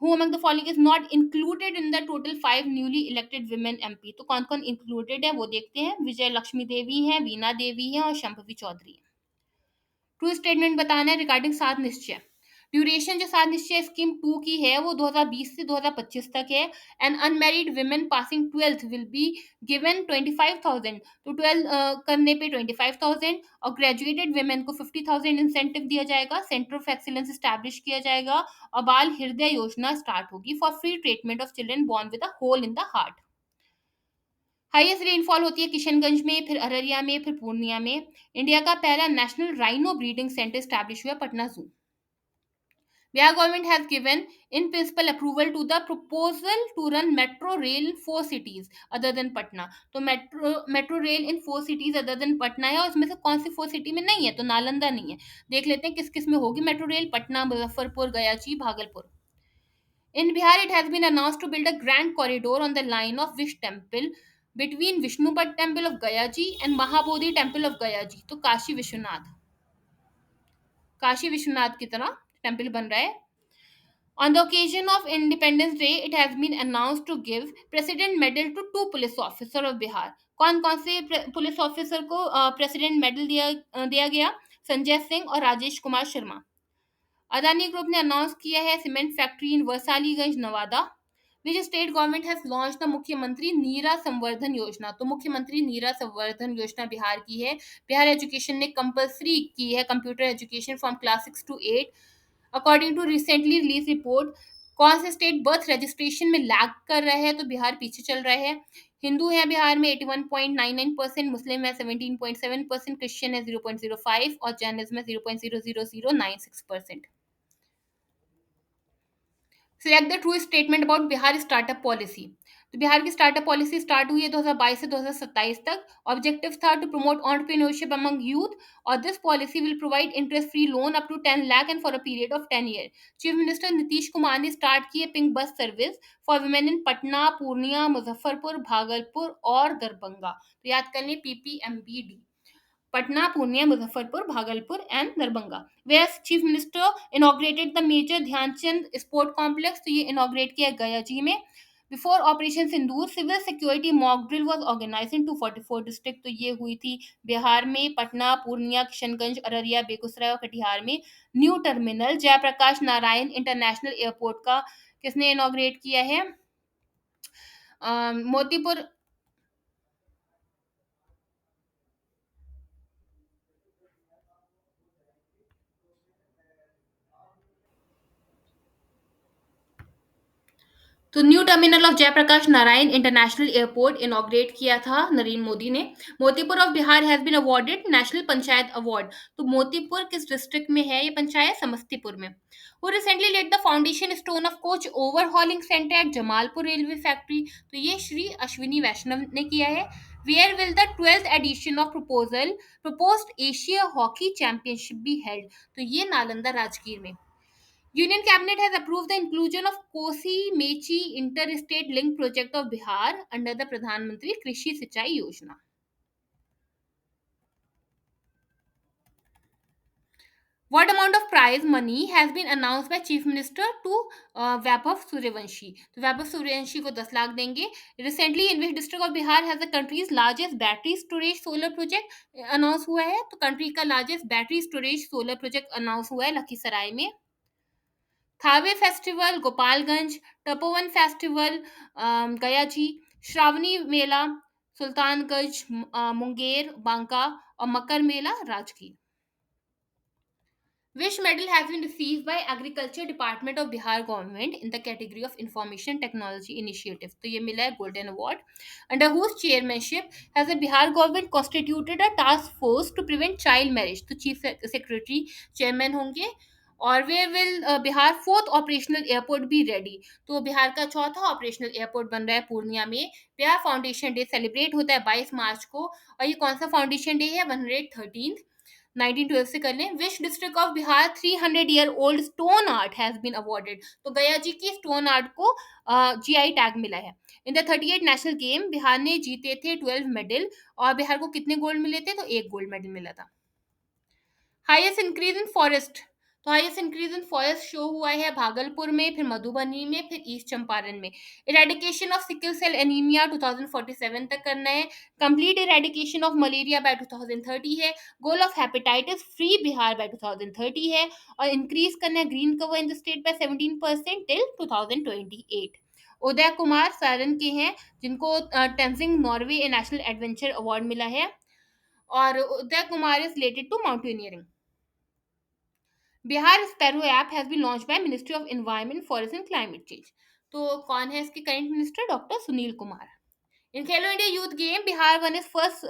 Who among the following is not included in the total 5 newly elected women MP? तो कौन कौन इंक्लूडेड है वो देखते हैं। विजय लक्ष्मी देवी हैं, वीना देवी हैं, और शंभवी चौधरी हैं। ट्रू स्टेटमेंट बताना है रिगार्डिंग सात निश्चय। ड्यूरेशन जो सात निश्चय स्कीम 2 की है वो 2020 से 2025 तक है। An unmarried women passing 12th will be given 25,000। तो 12 करने पे 25,000, और ग्रेजुएटेड विमेन को 50,000 इंसेंटिव दिया जाएगा। सेंटर ऑफ एक्सीलेंस स्टैब्लिश किया जाएगा, और बाल हृदय योजना स्टार्ट होगी for free treatment of children born with a hole in the heart. Highest rainfall होती है किशनगंज में, फिर अररिया में, फिर पूर्णिया में। इंडिया का पहला national rhino breeding centre establish हुआ पटना जू। Bihar government has given in principle approval to the proposal to run metro rail in 4 cities other than Patna। तो मेट्रो रेल इन 4 cities other than पटना है, और इसमें से कौन सी 4 सिटी में नहीं है? तो नालंदा नहीं है। देख लेते हैं किस किस में होगी metro rail. Patna, Muzaffarpur, Gayaji, Bhagalpur. In Bihar, it has been announced to build a grand corridor on the line of which temple between Vishnupat temple of Gayaji and Mahabodhi temple of Gayaji। तो काशी विश्वनाथ की तरह टेम्पल बन रहा है। On the occasion of Independence Day, it has been announced to give President Medal to 2 police officer of Bihar। कौन कौन से police officer को प्रेसिडेंट मेडल दिया गया? संजय सिंह और राजेश कुमार शर्मा। अदानी ग्रुप ने अनाउंस किया है cement factory in Vaishaliganj Nawada. Which state government has launch the Mukhyamantri Neera संवर्धन योजना? तो मुख्यमंत्री नीरा संवर्धन योजना बिहार की है। बिहार एजुकेशन ने कंपलसरी की है computer education from class 6 to 8। According to recently release report, कौन से स्टेट बर्थ रजिस्ट्रेशन में लैग कर रहा है? तो बिहार पीछे चल रहा है। हिंदू है बिहार में 81.99%, मुस्लिम है 17.7%, क्रिश्चियन है 0.05, और जैनिज्म है 0.00096%। Select the true statement about Bihar startup policy. तो बिहार की स्टार्टअप पॉलिसी स्टार्ट हुई है 2022 से 2027 तक। ऑब्जेक्टिव था to promote entrepreneurship among youth, और this policy will provide interest free loan up to 10 lakh and for a period of 10 year. Chief minister Nitish Kumar ने start की है pink bus service for women in Patna, Purnia, Muzaffarpur, Bhagalpur और दरभंगा। तो याद कर लें PPMBD। Patna, Purnia, Muzaffarpur, Bhagalpur and Darbhanga. Where chief minister inaugurated the major Dhyanchand sport complex. तो ये इनॉग्रेट किया गया जी में। Before operation Sindoor civil security mock drill was organised in 244 district. तो ये हुई थी बिहार में पटना, पूर्णिया, किशनगंज, अररिया, बेगूसराय और कटिहार में। New terminal Jayaprakash Narayan international airport का किसने इनॉग्रेट किया है? मोतीपुर। तो new terminal of Jayaprakash Narayan international airport inaugurate किया था नरेंद्र मोदी ने। Motipur of Bihar has been awarded national panchayat award. तो मोतीपुर किस डिस्ट्रिक्ट में है? ये पंचायत समस्तीपुर में। वो recently let the foundation stone of coach overhauling centre at Jamalpur railway factory. तो ये श्री अश्विनी वैष्णव ने किया है। Where will the 12th edition of proposed Asia Hockey Championship be held? तो ये नालंदा राजगीर में. Union Cabinet has approved the inclusion of Kosi Mechi Interstate Link Project of Bihar under the Pradhan Mantri Krishi Sinchai Yojana. What amount of prize money has been announced by Chief Minister to Vaibhav Suryavanshi? तो वैभव सूर्यवंशी को 10 लाख देंगे. Recently, in which district of Bihar has the country's largest battery storage solar project announce हुआ है? तो country का largest battery storage solar project announce हुआ है लखीसराय में. थावे फेस्टिवल गोपालगंज, तपोवन फेस्टिवल गया जी, श्रावणी मेला सुल्तानगंज, मुंगेर बांका और मकर मेला Rajgir. Which medal has been received by Agriculture Department of Bihar government in the category of Information Technology Initiative? तो ये मिला है Golden Award. Under whose chairmanship has the Bihar government constituted a task force to prevent child marriage? तो Chief Secretary chairman होंगे. और वे will Bihar fourth operational airport भी ready. तो बिहार का चौथा ऑपरेशनल एयरपोर्ट बन रहा है पूर्णिया में. बिहार फाउंडेशन डे सेलिब्रेट होता है 22 मार्च को. और ये कौन सा फाउंडेशन डे है? 113 1912 से कर लें. Which district of Bihar 300 year old stone art has been awarded? तो गया जी की स्टोन आर्ट को जीआई टैग मिला है. In the 38 national game Bihar ने जीते थे 12 मेडल. और बिहार को कितने गोल्ड मिले थे? तो एक गोल्ड मेडल मिला था. Highest increase in forest. तो highest increase in forest show हुआ है भागलपुर में, फिर मधुबनी में, फिर ईस्ट चंपारण में. Eradication of sickle cell anaemia 2047 तक करना है. Complete eradication of malaria by 2030 है. Goal of hepatitis free Bihar by 2030 है. और इंक्रीज करना है green cover in the state by 17% till 2028. Uday Kumar Saran के हैं जिनको Tenzing Norgay national adventure award मिला है. और Uday Kumar is related to mountaineering. Bihar sparrow app has been launch by ministry of environment forest and climate change. तो कौन है इसके current minister? Doctor Sunil Kumar. In Khelo India youth game Bihar one is first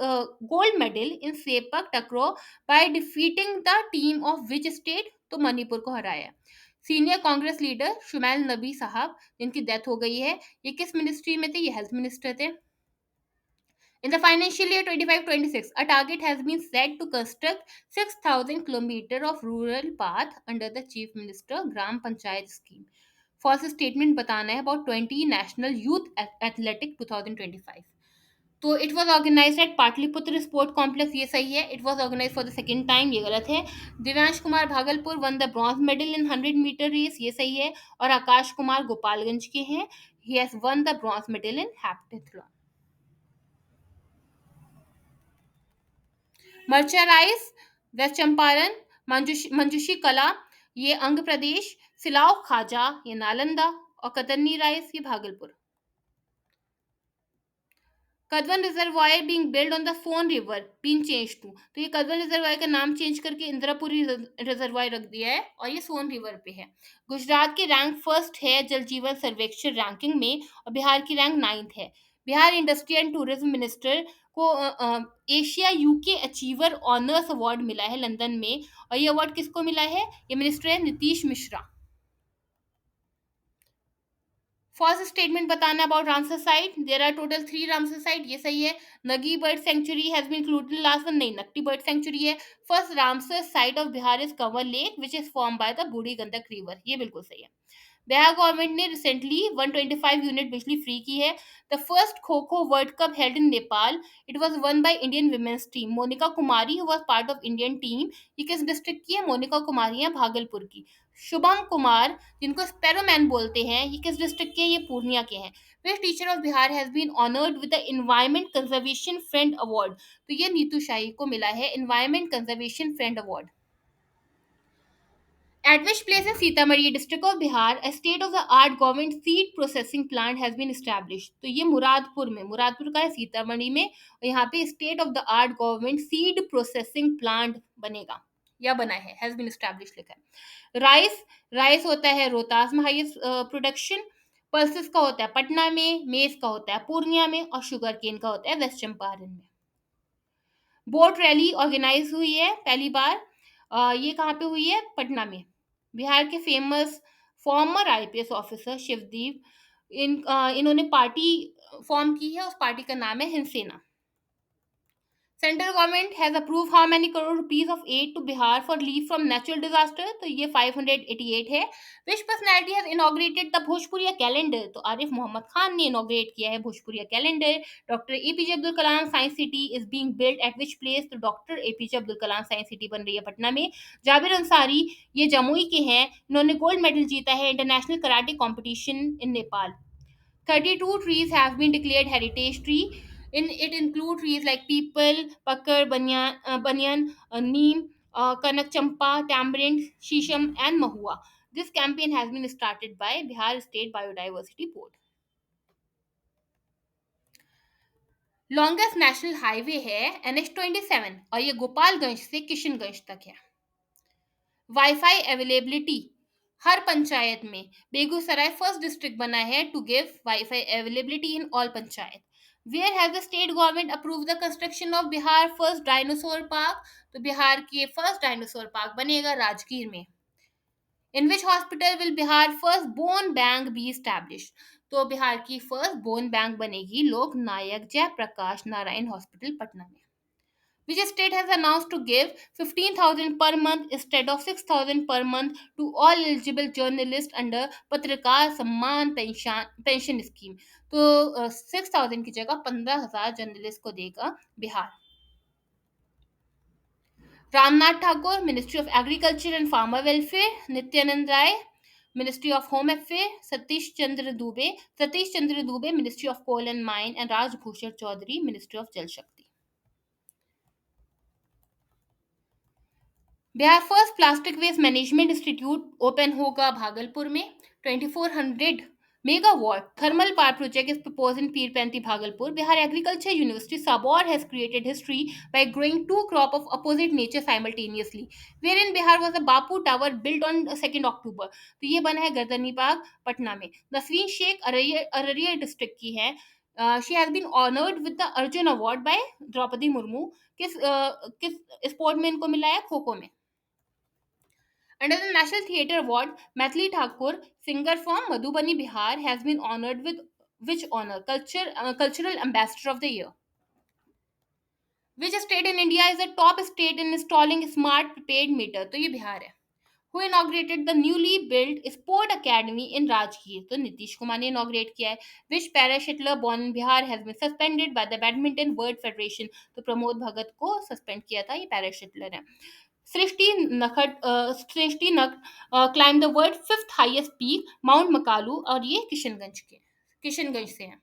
gold medal in sepak takraw by defeating the team of which state? तो मणिपुर को हराया. Senior Congress leader Shumail नबी साहब जिनकी death हो गई है, ये किस मिनिस्ट्री में थे? ये हेल्थ मिनिस्टर थे. In the financial year 25-26, a target has been set to construct 6,000 km of rural path under the Chief Minister Gram Panchayat scheme. False statement बताना है about 20 National Youth Athletic 2025. तो it was organized at Pataliputra sport complex, ये सही है. It was organized for the second time, ये गलत है. Divyansh Kumar Bhagalpur won the bronze medal in 100 metre race, ये सही है. और आकाश कुमार गोपालगंज के हैं. He has won the bronze medal in heptathlon. Marcha rice west Champaran, Manjusha कला ये अंग प्रदेश, सिलाव खाजा ये नालंदा और कतरनी राइस ये Bhagalpur. Kadwan reservoir being build on the Son river being change to. तो ये कदवन रिजर्वायर का नाम चेंज करके इंदिरापुरी रिजर्वायर रख दिया है और ये सोन रिवर पे है. गुजरात की रैंक फर्स्ट है जल जीवन सर्वेक्षण रैंकिंग में और बिहार की रैंक 9th है. Bihar industry and tourism minister को Asia UK achiever honours award मिला है लंदन में. और ये अवार्ड किसको मिला है? ये मिनिस्टर है नीतीश मिश्रा. फर्स्ट स्टेटमेंट बताना about Ramsar site. There are total 3 Ramsar site, ये सही है. Nagi bird sanctuary has been included last one, नहीं नकटी बर्ड सेंचुरी है. First Ramsar site of Bihar is Kanwar lake which is form by the Burhi Gandak river, ये बिल्कुल सही है. बिहार गवर्नमेंट ने रिसेंटली 125 यूनिट बिजली फ्री की है. The first kho kho world cup held in Nepal, it was won by Indian women's team. Monika Kumari who was part of Indian team, ये किस डिस्ट्रिक्ट की है? मोनिका कुमारी है भागलपुर की. शुभम कुमार जिनको स्पैरोमैन बोलते हैं, ये किस डिस्ट्रिक्ट के? ये पूर्णिया के हैं. Which teacher of Bihar has been honoured with the environment conservation friend award? तो ये नीतू शाही को मिला है environment conservation friend award. At which place in Sitamarhi, district of Bihar, a state-of-the-art government seed processing plant has been established? तो ये मुरादपुर में, मुरादपुर का है सीतामढ़ी में. और यहाँ पे state of the art government seed processing plant बनेगा या बना है, हैज बीन एस्टैब्लिश लिखा है. राइस, राइस होता है रोहतास में हाईएस्ट प्रोडक्शन. पल्सेस का होता है पटना में, मेज का होता है पूर्णिया में और शुगर केन का होता है वेस्ट चंपारण में. बोट रैली ऑर्गेनाइज हुई है पहली बार, ये कहाँ पे हुई है? पटना में. बिहार के famous farmer IPS officer Shivdeep इन्होंने पार्टी फॉर्म की है, उस पार्टी का नाम है Hind Sena. Central government has approve how many crore rupees of aid to Bihar for leave from natural disaster, तो ये 588 है। Which personality has inaugurated the Bhojpuriya calendar, तो आरिफ मोहम्मद खान ने इनॉग्रेट किया है Bhojpuriya calendar. Doctor APJ Abdul Kalam science city is being built at which place, तो doctor APJ Abdul Kalam science city बन रही है पटना में। जाबिर अंसारी, ये जमुई के हैं, इन्होंने गोल्ड मेडल जीता है international karate competition in Nepal. 32 trees have been declared heritage tree. In it include trees like peepal, pakar, banyan, neem, kanak champa, tamarind, shisham, and mahua. This campaign has been started by Bihar State Biodiversity Board. Longest national highway है NH27 और ये गोपालगंज से किशनगंज तक है। Wifi availability हर पंचायत में, Begusarai first district बना है to give wifi availability in all panchayat. Where has the state government approve the construction of Bihar first dinosaur park, तो बिहार के फर्स्ट डायनासोर पार्क बनेगा राजगीर में। In which hospital will Bihar first bone bank be establish, तो बिहार की first bone bank बनेगी Lok Nayak Jayaprakash Narayan hospital Patna में। Which state has announced to give 15,000 per month instead of 6,000 per month to all eligible journalists under पत्रकार सम्मान pension scheme, तो 6,000 की जगह 15,000 journalist को देगा Bihar. Ramnath Thakur ministry of agriculture and farmer welfare, Nityanand Rai ministry of home affair, Satish Chandra Dubey ministry of coal and mine and Rajbhushan Chaudhary ministry of Jal Shakti. Bihar first plastic waste management institute open होगा भागलपुर में। 2400 megawatt thermal power project is proposed in Pirpanti, Bhagalpur. Bihar Agriculture University Sabor has created history by growing two crop of opposite nature simultaneously, wherein Bihar was a Bapu Tower built on 2nd October. तो ये बना है गर्दनी बाग पटना में। Nasreen Sheikh Araria district की है। She has been honoured with the Arjuna award by Droupadi Murmu. किस sport में इनको मिला है? खो खो में। Under the National Theatre Award, Maithili Thakur, singer from Madhubani, Bihar, has been honored with which honor? Cultural Ambassador of the Year. Which state in India is the top state in installing smart prepaid meter? तो ये बिहार है। Who inaugurated the newly built Sport Academy in Rajgir? तो नीतीश कुमार ने inaugurate किया है। Which parashuttler born in Bihar has been suspended by the Badminton World Federation? तो प्रमोद भगत को suspend किया था, ये parashuttler है। सृष्टि नग climb the world fifth highest peak mount Makalu, और ये किशनगंज से है।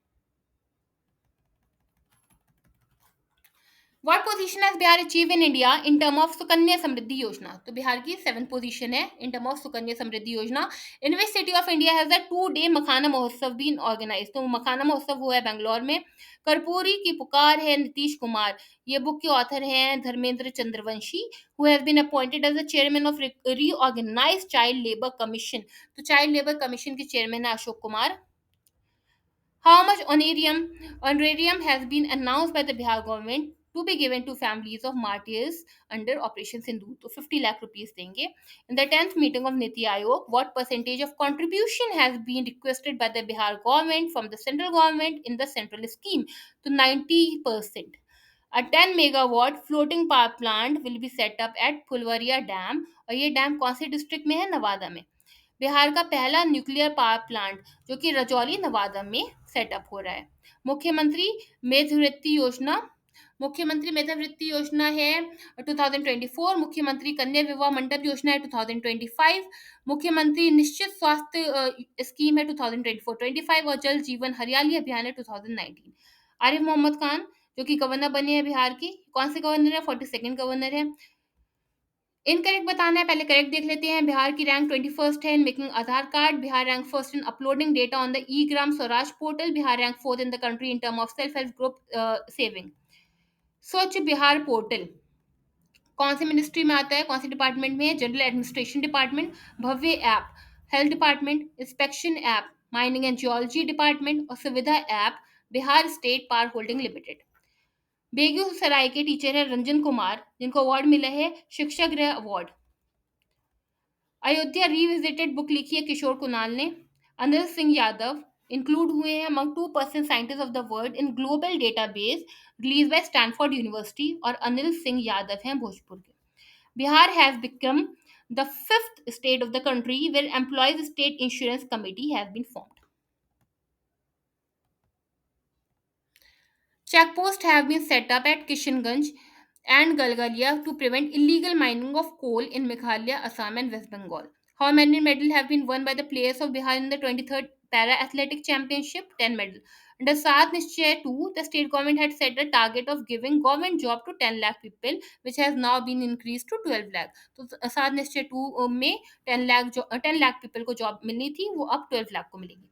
What position has Bihar achieved in India in term of Sukanya Samriddhi योजना? तो बिहार की 7th पोजीशन है in term of Sukanya Samriddhi योजना। In which city of India has a 2-day मखाना महोत्सव been organized? तो मखाना महोत्सव हुआ है बेंगलोर में। कर्पूरी की पुकार है नीतीश कुमार, ये बुक के ऑथर हैं Dharmendra Chandravanshi. who has been appointed as the chairman of reorganized child labor commission, तो चाइल्ड लेबर कमीशन के चेयरमैन है Ashok Kumar. How much honorarium has been announced by the Bihar government to be given to families of martyrs under Operation Sindoor? तो 50 lakh rupees देंगे। In the 10th meeting of Niti Aayog, what percentage of contribution has been requested by the Bihar government from the central government in the central scheme? तो 90%. A 10 megawatt floating power plant will be set up at Phulvaria Dam, और ये dam कौन से district में है? नवादा में। बिहार का पहला न्यूक्लियर पावर प्लांट जो कि रजौली नवादा में सेटअप हो रहा है। मुख्यमंत्री मेधावृत्ति योजना है 2024। मुख्यमंत्री कन्या विवाह मंडप योजना है 2025। मुख्यमंत्री निश्चित स्वास्थ्य स्कीम है 2024-25 और जल जीवन हरियाली अभियान है 2019। आरिफ मोहम्मद खान जो कि गवर्नर बने हैं बिहार की, कौन से गवर्नर है? 42nd गवर्नर है। इनकरेक्ट बताना है, पहले करेक्ट देख लेते हैं। बिहार की रैंक 21st है in making Aadhaar card. Bihar rank first in uploading data on the E Gram Swaraj portal. Bihar rank 4th in the country in term of self help group saving. स्वच्छ बिहार पोर्टल कौन से मिनिस्ट्री में आता है? कौन से डिपार्टमेंट में है? General administration department. Bhavya app health department. Inspection app mining and geology department. और सुविधा app Bihar state power holding limited. Begusarai के टीचर है रंजन कुमार, जिनको अवार्ड मिला है शिक्षा गृह अवार्ड। अयोध्या रिविजिटेड बुक लिखी है किशोर कुणाल ने। अनिल सिंह यादव इंक्लूड हुए हैं among 2% scientist of the world in global database release by Stanford university, और अनिल सिंह यादव हैं भोजपुर के। Bihar has become the fifth state of the country where employees state insurance committee has been formed. Checkposts have been set up at Kishanganj and Galgalia to prevent illegal mining of coal in Meghalaya, Assam, and West Bengal. How many medals have been won by the players of Bihar in the 23rd Para Athletic Championship? 10 medals. Under Sat Nishchay 2, the state government had set a target of giving government job to 10 lakh people, which has now been increased to 12 lakh. तो सात निश्चय 2 में 10 lakh people को job मिलनी थी, वो अब 12 लाख को मिलेगी।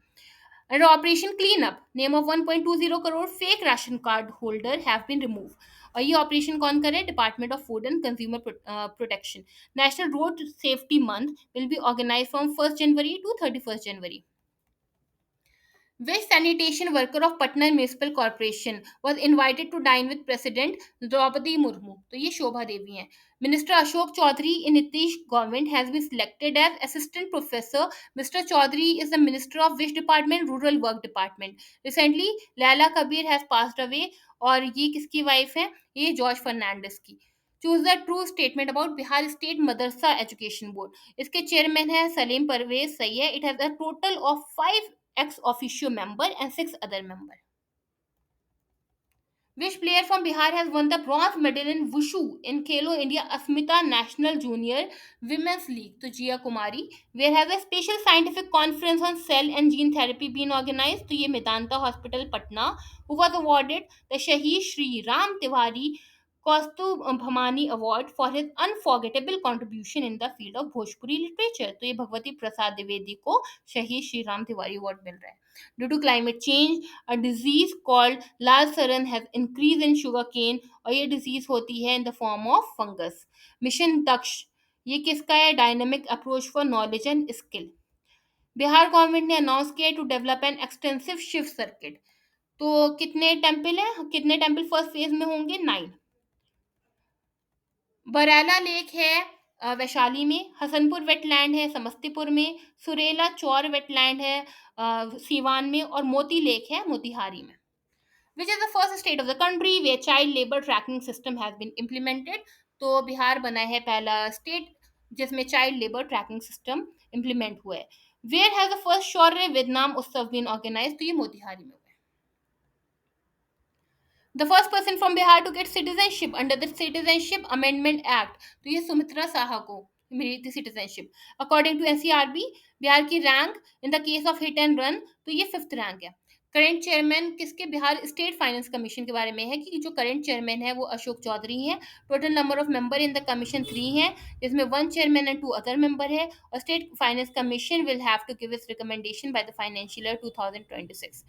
Under Operation Cleanup, name of 1.20 crore fake ration card holder have been removed. और ये ऑपरेशन कौन करे? Department of food and consumer protection. National road safety month will be organise from 1 January to 31 January. Which sanitation worker of Patna Municipal Corporation was invited to dine with President Draupadi Murmu? तो ये शोभा देवी हैं। Minister Ashok Chaudhary in Nitish government has been selected as assistant professor. Mr. Chaudhary is the minister of which department? Rural Work Department. Recently, Laila Kabir has passed away, और ये किसकी wife है? ये George Fernandes की। Choose the true statement about Bihar state Madrasa education board. इसके chairman है सलीम परवेज। सही है। It has a total of 5 ex officio member and 6 other member. Which player from Bihar has won the bronze medal in Wushu in Khelo India Asmita National Junior Women's League? तो जिया कुमारी। Where has a special scientific conference on cell and gene therapy been organized? तो ये मेदांता हॉस्पिटल पटना। Who was awarded the Shahid Shri Ram Tiwari Kaustubh भमानी award for his unforgettable contribution in the field of Bhojpuri literature? तो ये भगवती प्रसाद द्विवेदी को Shahid Shri Ram Tiwari award मिल रहा है। Due to climate change a disease called lal saran has increase in sugarcane, और ये disease होती है in the form of fungus. Mission Daksh ये किसका है? Dynamic approach for knowledge and skill. Bihar government ने अनाउंस किया to develop an extensive Shiv circuit. तो कितने टेम्पल है? कितने टेम्पल फर्स्ट फेज में होंगे? 9। बरैला लेक है वैशाली में। हसनपुर वेटलैंड है समस्तीपुर में। सुरेला चौर वेटलैंड है सीवान में। और मोती लेक है मोतिहारी में। Which is the first state of the country where child labour tracking system has been implemented? तो बिहार बना है पहला स्टेट जिसमें child labour tracking system implement हुआ है। Where has the first Shaurya विदनाम उत्सव बीन ऑर्गेनाइज? तो ये मोतिहारी में हुआ है। The first person from Bihar to get citizenship under the Citizenship Amendment Act, तो ये सुमित्रा साहा को मिली थी citizenship. According to NCRB Bihar की rank in the case of hit and run, तो ये 5th रैंक है। करंट चेयरमैन किसके? बिहार स्टेट फाइनेंस कमीशन के बारे में है कि जो करंट चेयरमैन है वो अशोक चौधरी हैं। Total number of member in the commission 3 है, जिसमें 1 चेयरमैन एंड 2 अदर मेंबर है। और state finance commission will have to give its recommendation by the financial year 2026।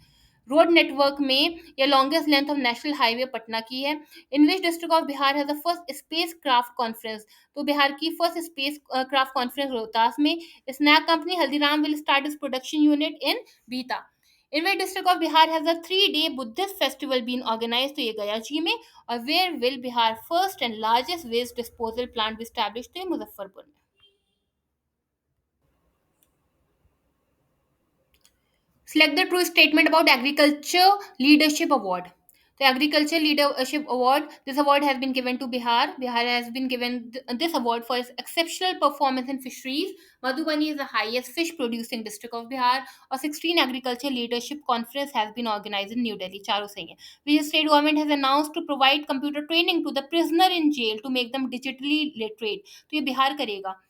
Road network में या longest length of national highway Patna की है। In which district of Bihar है the first spacecraft conference? तो बिहार की first spacecraft conference Rohtas में। Snack company Haldiram will start its production unit in Bihta. In which district of Bihar has a 3-day Buddhist festival been organise? तो ये गया जी में। और where will Bihar first and largest waste disposal plant be establish? तो ये मुजफ्फरपुर में। Select the true statement about Agriculture Leadership Award. The Agriculture Leadership Award, this award has been given to Bihar. Bihar has been given this award for its exceptional performance in fisheries. Madhubani is the highest fish producing district of Bihar. A 16 Agriculture Leadership Conference has been organized in New Delhi. चारों सही हैं। Which state government has announced to provide computer training to the prisoner in jail to make them digitally literate? तो ये बिहार करेगा।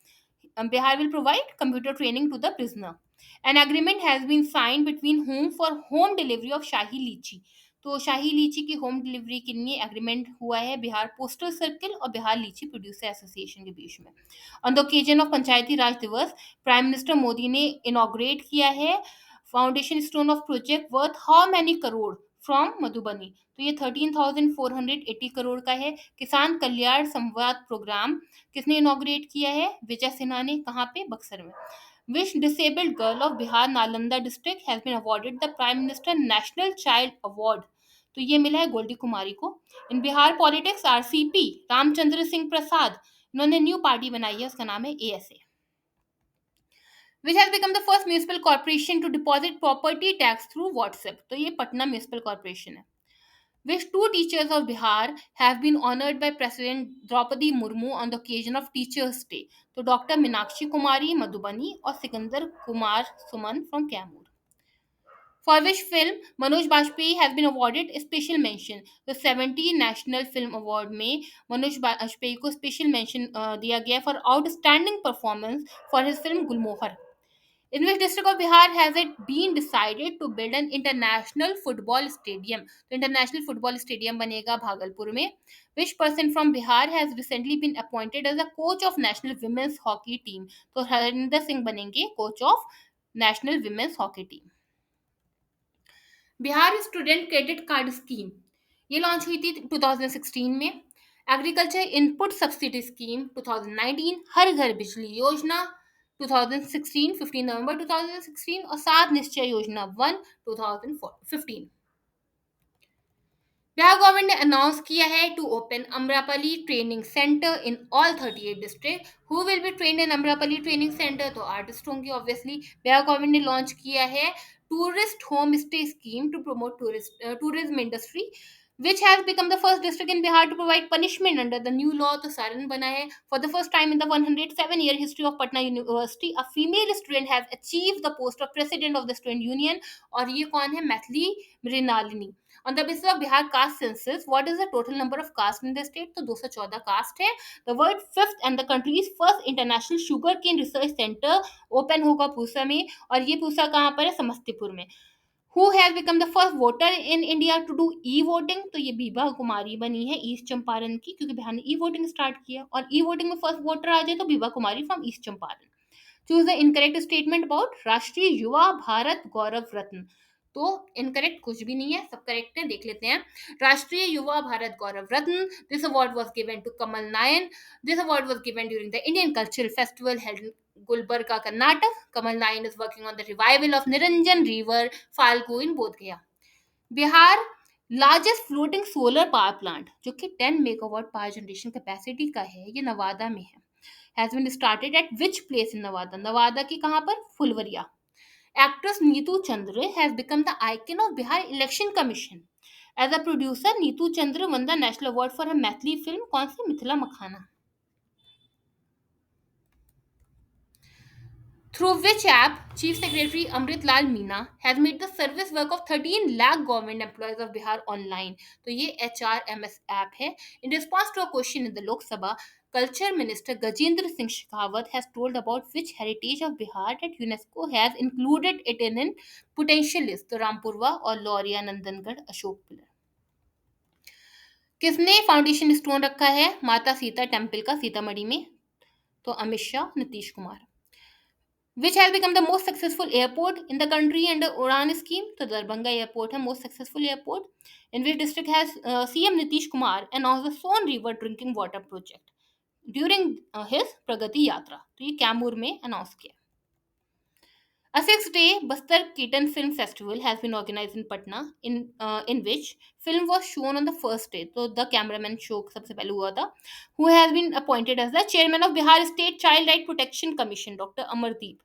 Bihar will provide computer training to the prisoner. An agreement has been signed between whom for home delivery of शाही लीची? तो शाही लीची की home delivery के लिए agreement हुआ है बिहार पोस्टल सर्किल और बिहार लीची प्रोड्यूसर एसोसिएशन के बीच में। On the occasion of Panchayati राज दिवस प्राइम मिनिस्टर मोदी ने इनॉग्रेट किया है foundation stone of project worth how many crore from Madhubani? तो ये 13,480 करोड़ का है। किसान कल्याण संवाद प्रोग्राम किसने इनॉग्रेट किया है? विजय सिन्हा ने। कहाँ पे? बक्सर में। Which disabled girl of Bihar Nalanda district has been awarded the Prime Minister National Child Award? तो ये मिला है गोल्डी कुमारी को। इन बिहार पॉलिटिक्स आरसीपी रामचंद्र सिंह प्रसाद, इन्होंने न्यू पार्टी बनाई है, उसका नाम है ASA. which has become the first municipal corporation to deposit property tax through WhatsApp. तो ये पटना म्यूनिसिपल कॉर्पोरेशन है. Which two teachers of Bihar have been honored by President Draupadi Murmu on the occasion of Teachers' Day? तो doctor Meenakshi कुमारी मधुबनी और Sikandar Kumar Suman from Kaimur. For which film Manoj Bajpayee has been awarded a special mention. The 70 National Film Award में मनोज बाजपेयी को special mention दिया गया for outstanding performance for his film Gulmohar. In which district of Bihar has it been decided to build an international football stadium? तो international football stadium बनेगा भागलपुर में. Which person from Bihar has recently been appointed as a coach of national women's hockey team? तो हरिंदर सिंह बनेंगे coach of national women's hockey team. Bihar student credit card scheme ये launch हुई थी 2016 में. Agriculture input subsidy scheme 2019, हर घर बिजली योजना 2016 15 नवंबर 2016 और सात निश्चय योजना 1 2015. बिहार गवर्नमेंट ने अनाउंस किया है to open Amrapali training centre in all 38 district. Who will be train in Amrapali training centre? तो आर्टिस्ट होंगे ऑब्वियसली. बिहार गवर्नमेंट ने लॉन्च किया है tourist home stay scheme to promote tourism industry, which has become the first district in Bihar to provide punishment under the new law. तो सारण बना है. For the first time in the 107-year history of Patna University, a female student has achieved the post of president of the student union. और ये कौन है? Maithili Mrinalini. On the basis of Bihar caste census, what is the total number of caste in the state? तो 214 caste है. The world fifth and the country's first international sugarcane research center open होगा पूसा में. और ये पूसा कहाँ पर है? समस्तीपुर में. Who has become the first voter in India to do e-voting? तो ये बीबा कुमारी बनी है ईस्ट चंपारण की, क्योंकि बिहार ने e-voting स्टार्ट किया. और e-voting में फर्स्ट वोटर आ जाए तो Biba Kumari from east Champaran. Choose the incorrect statement about Rashtriya Yuva Bharat Gaurav रत्न. तो इनकरेक्ट कुछ भी नहीं है, सब करेक्ट है. देख लेते हैं. Rashtriya Yuva Bharat Gaurav Ratna. This award was given to Kamal Nayan. This award was given during the Indian cultural festival held in Gulbarga, Karnataka. Kamal Nayan is working on the revival of Niranjan River Falgu in Bodh Gaya. Bihar largest floating solar power plant जो कि 10 megawatt power generation capacity का है, ये नवादा में है. Has been started at which place in Nawada? Nawada की कहाँ पर? Phulwaria. Actress Neetu Chandra has become the icon of Bihar election commission. As a producer Neetu Chandra won the national award for her Maithili film. कौन सी? मिथिला मखाना. Through which app Chief Secretary Amrit Lal Meena has made the service work of 13 lakh government employees of Bihar online. तो ये HRMS app है. In response to a question in the Lok Sabha, Culture Minister Gajendra Singh Shekhawat has told about which heritage of Bihar that UNESCO has included it in potential list. तो रामपुरवा और Lauriya Nandangarh Ashok pillar. किसने foundation stone रखा है माता Sita temple का सीतामढ़ी में? तो Amit Shah, Nitish Kumar. Which has become the most successful airport in the country under Udan scheme? तो दरभंगा एयरपोर्ट है most successful airport. In which district has CM Nitish Kumar announced the Son River drinking water project during his प्रगति यात्रा. तो ये कैमूर में announce किया. A 6-day Bastar Ketan Film Festival has been organized in Patna, in which film was shown on the first day. तो the cameraman show सबसे पहले हुआ था. Who has been appointed as the chairman of Bihar State Child Right Protection Commission? Dr. Amardeep.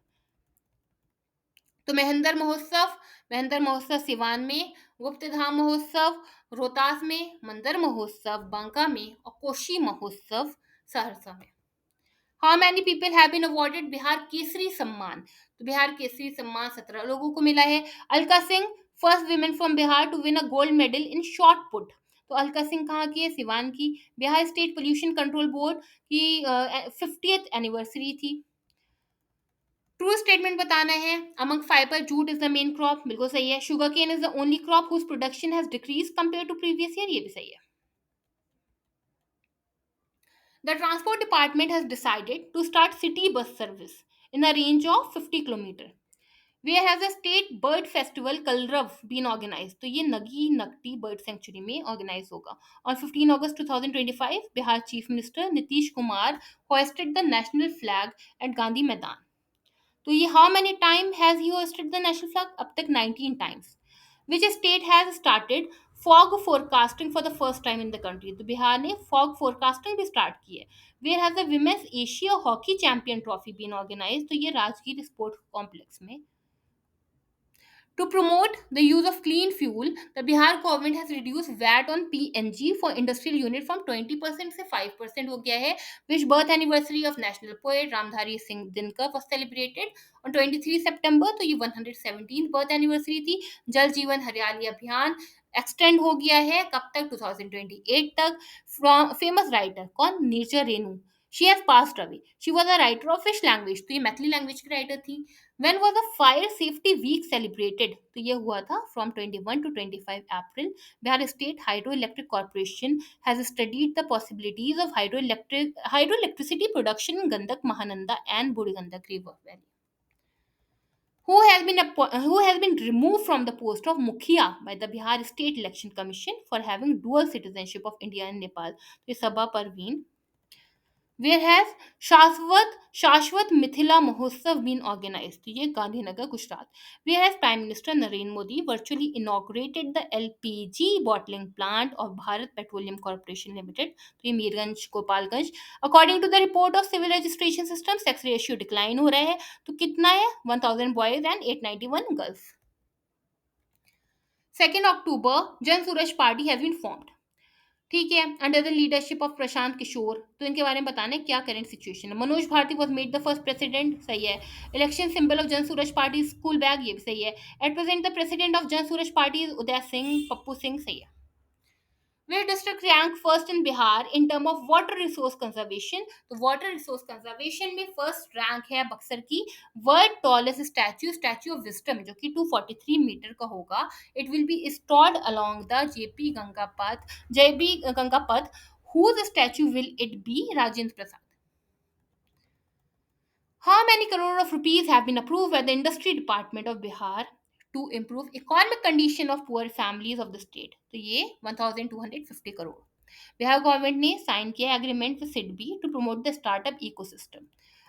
तो महेंद्र महोत्सव सिवान में, गुप्तधाम महोत्सव रोहतास में, मंदिर महोत्सव बांका में और कोशी महोत्सव सहरसा में. How many people have been awarded Bihar Kesari Samman? तो बिहार केसरी सम्मान 17 लोगों को मिला है. Alka Singh first women from Bihar to win a gold medal in short put. तो अलका सिंह कहाँ की है? सिवान की. Bihar state pollution control board की 50th एनिवर्सरी थी. ट्रू स्टेटमेंट बताना है. Among fibre jute is the main crop. बिल्कुल सही है. Sugarcane is the only crop whose production has decrease compare to previous year. ये भी सही है. The transport department has decided to start city bus service in a range of 50 kilometre. Where has a state bird festival Kalrav been organise? तो ये Nagi Nakti bird sanctuary में organise होगा. On 15 August 2025 Bihar chief minister Nitish Kumar hosted the national flag at Gandhi Maidan. तो ये how many time has he hosted the national flag? अब तक 19 times. Which state has started fog forecasting for the first time in the country, तो बिहार ने fog forecasting भी start की है। Where has the women's Asia hockey champion trophy been organise, तो ये Rajgir sports complex में। To promote the use of clean fuel, the Bihar government has reduced VAT on PNG for industrial unit from 20% से 5% हो गया है, which birth anniversary of national poet Ramdhari Singh Dinkar was celebrated on 23 September, तो ये 117th birth anniversary थी। जल जीवन हरियाली अभियान एक्सटेंड हो गया है कब तक, 2028 तक। फ्रॉम फेमस राइटर कौन, nature Renu, she has passed away, she was a writer of fish language, तो ये मैथिली लैंग्वेज की राइटर थी। When was the Fire Safety Week celebrated? तो ये हुआ था from 21 to 25 April. Bihar State Hydroelectric Corporation has studied the possibilities of hydroelectricity production in Gandak, Mahananda and Budi Gandak River Valley. Who has been removed from the post of Mukhiya by the Bihar State Election Commission for having dual citizenship of India and Nepal? तो ये सबा Parveen. Where has शाश्वत मिथिला महोत्सव been organised, तो ये Gandhinagar Gujarat. Where has Prime Minister Narendra Modi virtually inaugurated the LPG bottling plant of Bharat Petroleum Corporation Limited, तो ये Mirganj Gopalganj. According to the report of civil registration system, sex ratio decline हो रहा है, तो कितना है, 1000 boys and 891 girls। 2 October जन सूरज party has been formed, ठीक है, under the leadership of Prashant Kishor. तो इनके बारे में बताना है क्या करंट सिचुएशन है। Manoj Bharti was made the first president, सही है। इलेक्शन सिंबल ऑफ जन सूरज पार्टी स्कूल बैग, ये भी सही है। At present the president of जन सूरज पार्टी उदय सिंह, पप्पू सिंह, सही है। Where district ranked first in Bihar in term of water resource conservation, तो water resource conservation में first rank है बक्सर की। world tallest statue of wisdom जो कि 243 मीटर का होगा, it will be installed along the JP Ganga Path, whose statue will it be, Rajendra Prasad। How many crore of rupees have been approved by the Industry Department of Bihar to improve economic condition of poor families of the state? तो ये 1250 crore. Bihar government ने sign किया agreement with SIDBI to promote the startup ecosystem.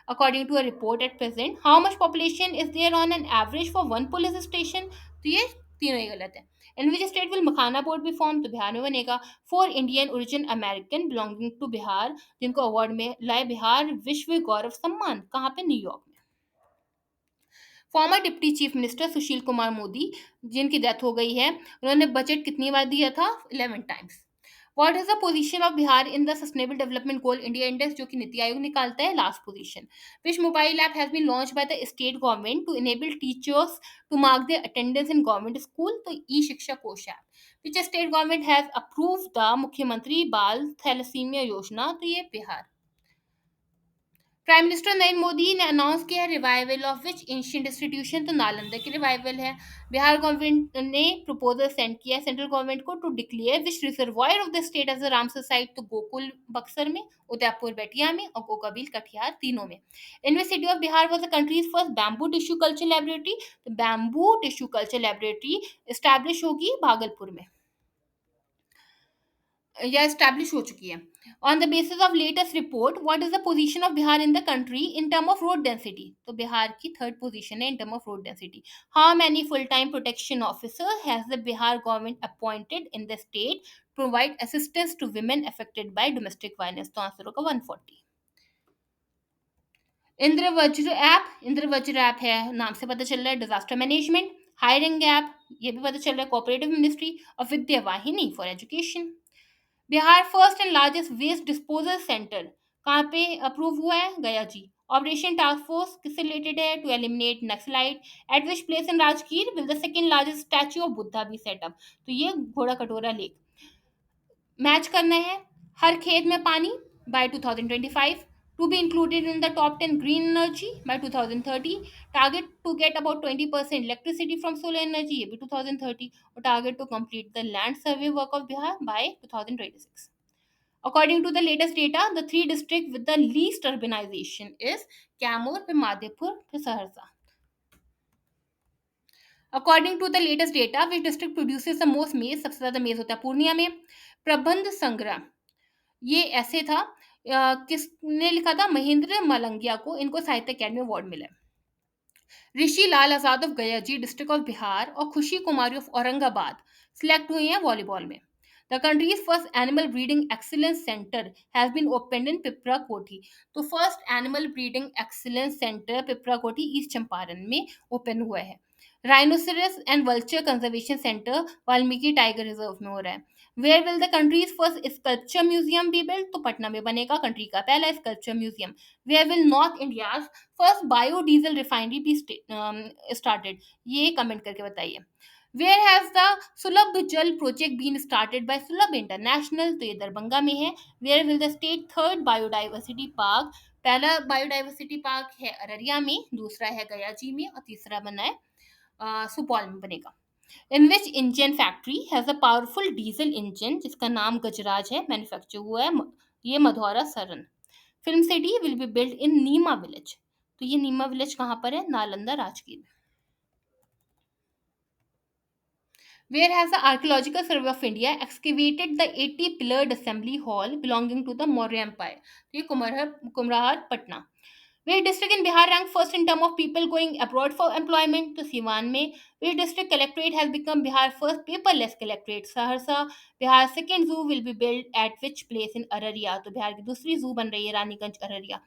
According to a report at present, how much population is there on an average for one police station? तो ये तीनों ही गलत है। In which state will makhana board भी form, तो बिहार में बनेगा। Four Indian origin American belonging to Bihar जिनको अवार्ड में लाए बिहार विश्व गौरव सम्मान, कहाँ पे, न्यूयॉर्क में। फॉर्मर डिप्टी चीफ मिनिस्टर सुशील कुमार मोदी जिनकी डेथ हो गई है, उन्होंने बजट कितनी बार दिया था, 11 times. What is the position of Bihar in the Sustainable Development Goal India Index जो कि नीति आयोग निकालता है, last position. Which mobile app has been launched by the state government to enable teachers to mark their attendance in government school, तो ई शिक्षा कोश app. Which state government has approved the मुख्यमंत्री बाल thalassaemia Yojana, तो ये बिहार। प्राइम मिनिस्टर नरेंद्र मोदी ने announce किया है revival of which ancient institution, तो नालंदा की रिवाइवल है। बिहार गवर्नमेंट ने प्रपोजल सेंड किया है सेंट्रल गवर्नमेंट को to declare which reservoir of the state as a Ramsar site, तो गोकुल बक्सर में, उदयपुर बेटिया में और गोकाबिल कटिहार, तीनों में। University of Bihar was the countries first bamboo tissue culture laboratory, तो bamboo tissue culture laboratory establish होगी भागलपुर में, या एस्टैब्लिश हो चुकी है। On the basis of latest report, what is the position of Bihar in the country in term of road density, तो बिहार की third position है in term of road density. How many full time protection officer has the Bihar government appointed in the state provide assistance to women affected by domestic violence, तो answer होगा 140। Indravajra app है, नाम से पता चल रहा है, डिजास्टर मैनेजमेंट। हायरिंग ऐप, ये भी पता चल रहा है, कोऑपरेटिव मिनिस्ट्री। और Vidya Vahini for education. Bihar first and largest waste disposal centre कहाँ पे अप्रूव हुआ है, Gaya ji. Operation task force किससे रिलेटेड है, to eliminate Naxalite. At which place in Rajgir will the second largest statue of Buddha be set up, तो ये घोड़ा कटोरा लेक। मैच करना है हर खेत में पानी bye 2025, to be included in the top 10 green energy by 2030, target to get about 20% electricity from solar energy, ये भी 2030, और target to complete the land survey work of Bihar by 2026. According to the latest data, the three districts with the least urbanization is Kaimur, Madhepur, Saharsa. According to the latest data, which district produces the most maize, सबसे ज़्यादा maize होता है पूर्णिया में। प्रबंध संग्रह, ये ऐसे था, किसने लिखा था, महेंद्र मलंगिया को, इनको साहित्य अकेडमी अवार्ड मिला। ऋषि लाल आजाद ऑफ गया जी डिस्ट्रिक्ट ऑफ बिहार और खुशी कुमारी ऑफ औरंगाबाद सिलेक्ट हुई हैं वॉलीबॉल में। The countries first animal breeding excellence centre has been opened in Pipra Kothi. तो first animal breeding excellence centre Pipra Kothi east Champaran में ओपन हुआ है। Rhinoceros and vulture conservation centre Valmiki tiger reserve में हो रहा है। Where will the countries first sculpture museum be built? तो पटना में बनेगा कंट्री का पहला sculpture museum. Where will north India first biodiesel refinery be started? ये कमेंट करके बताइए। Where has the Sulabh Jal project been started by Sulabh international? तो ये दरभंगा में है। Where will the state third biodiversity park? पहला बायोडाइवर्सिटी पार्क है अररिया में, दूसरा है गया जी में और तीसरा बना है सुपौल में बनेगा। In which engine factory has a powerful diesel engine जिसका नाम गजराज है, मैन्युफैक्चर हुआ है ये Madhaura Saran. Film city will be build in Neema village. तो ये नीमा विलेज कहाँ पर है? नालंदा राजगीर में। Where has the Archaeological Survey of India excavated the 80 pillared assembly hall belonging to the Maurya Empire? तो ये कुमरहार Patna. Which district in Bihar ranked first in terms of people going abroad for employment? तो सिवान में। Which district collectorate has become Bihar first paperless collectorate? Saharsa. Bihar second zoo will be built at which place in Araria? तो बिहार की दूसरी zoo बन रही है Raniganj Araria.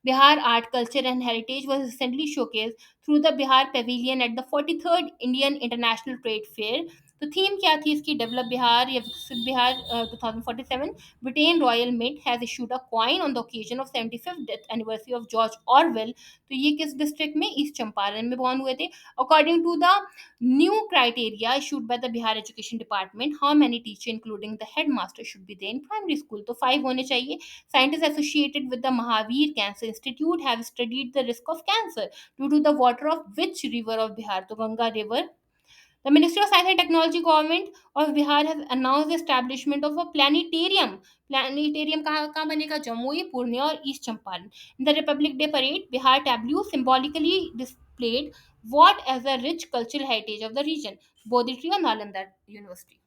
Bihar art, culture and heritage was recently showcased through the Bihar Pavilion at the 43rd Indian International Trade Fair. तो theme क्या थी इसकी? डेवलप बिहार या Viksit Bihar 2047। Britain Royal Mint has issued a coin on the occasion of 75th death anniversary of George Orwell. तो ये किस district में? East Champaran में बॉर्न हुए थे। According to the new criteria issued by the Bihar education department, how many teacher including the head master should be there in primary school? तो 5 होने चाहिए। Scientists associated with the Mahavir Cancer Institute have studied the risk of cancer due to the water of which river of Bihar? तो Ganga River। The Ministry of Science and Technology government of Bihar has announced the establishment of a planetarium. Planetarium कहाँ बनेगा? जमुई, पूर्णिया और east Champaran. In the Republic Day parade, Bihar tableau symbolically displayed what as a rich cultural heritage of the region? Bodhi Tree or Nalanda University?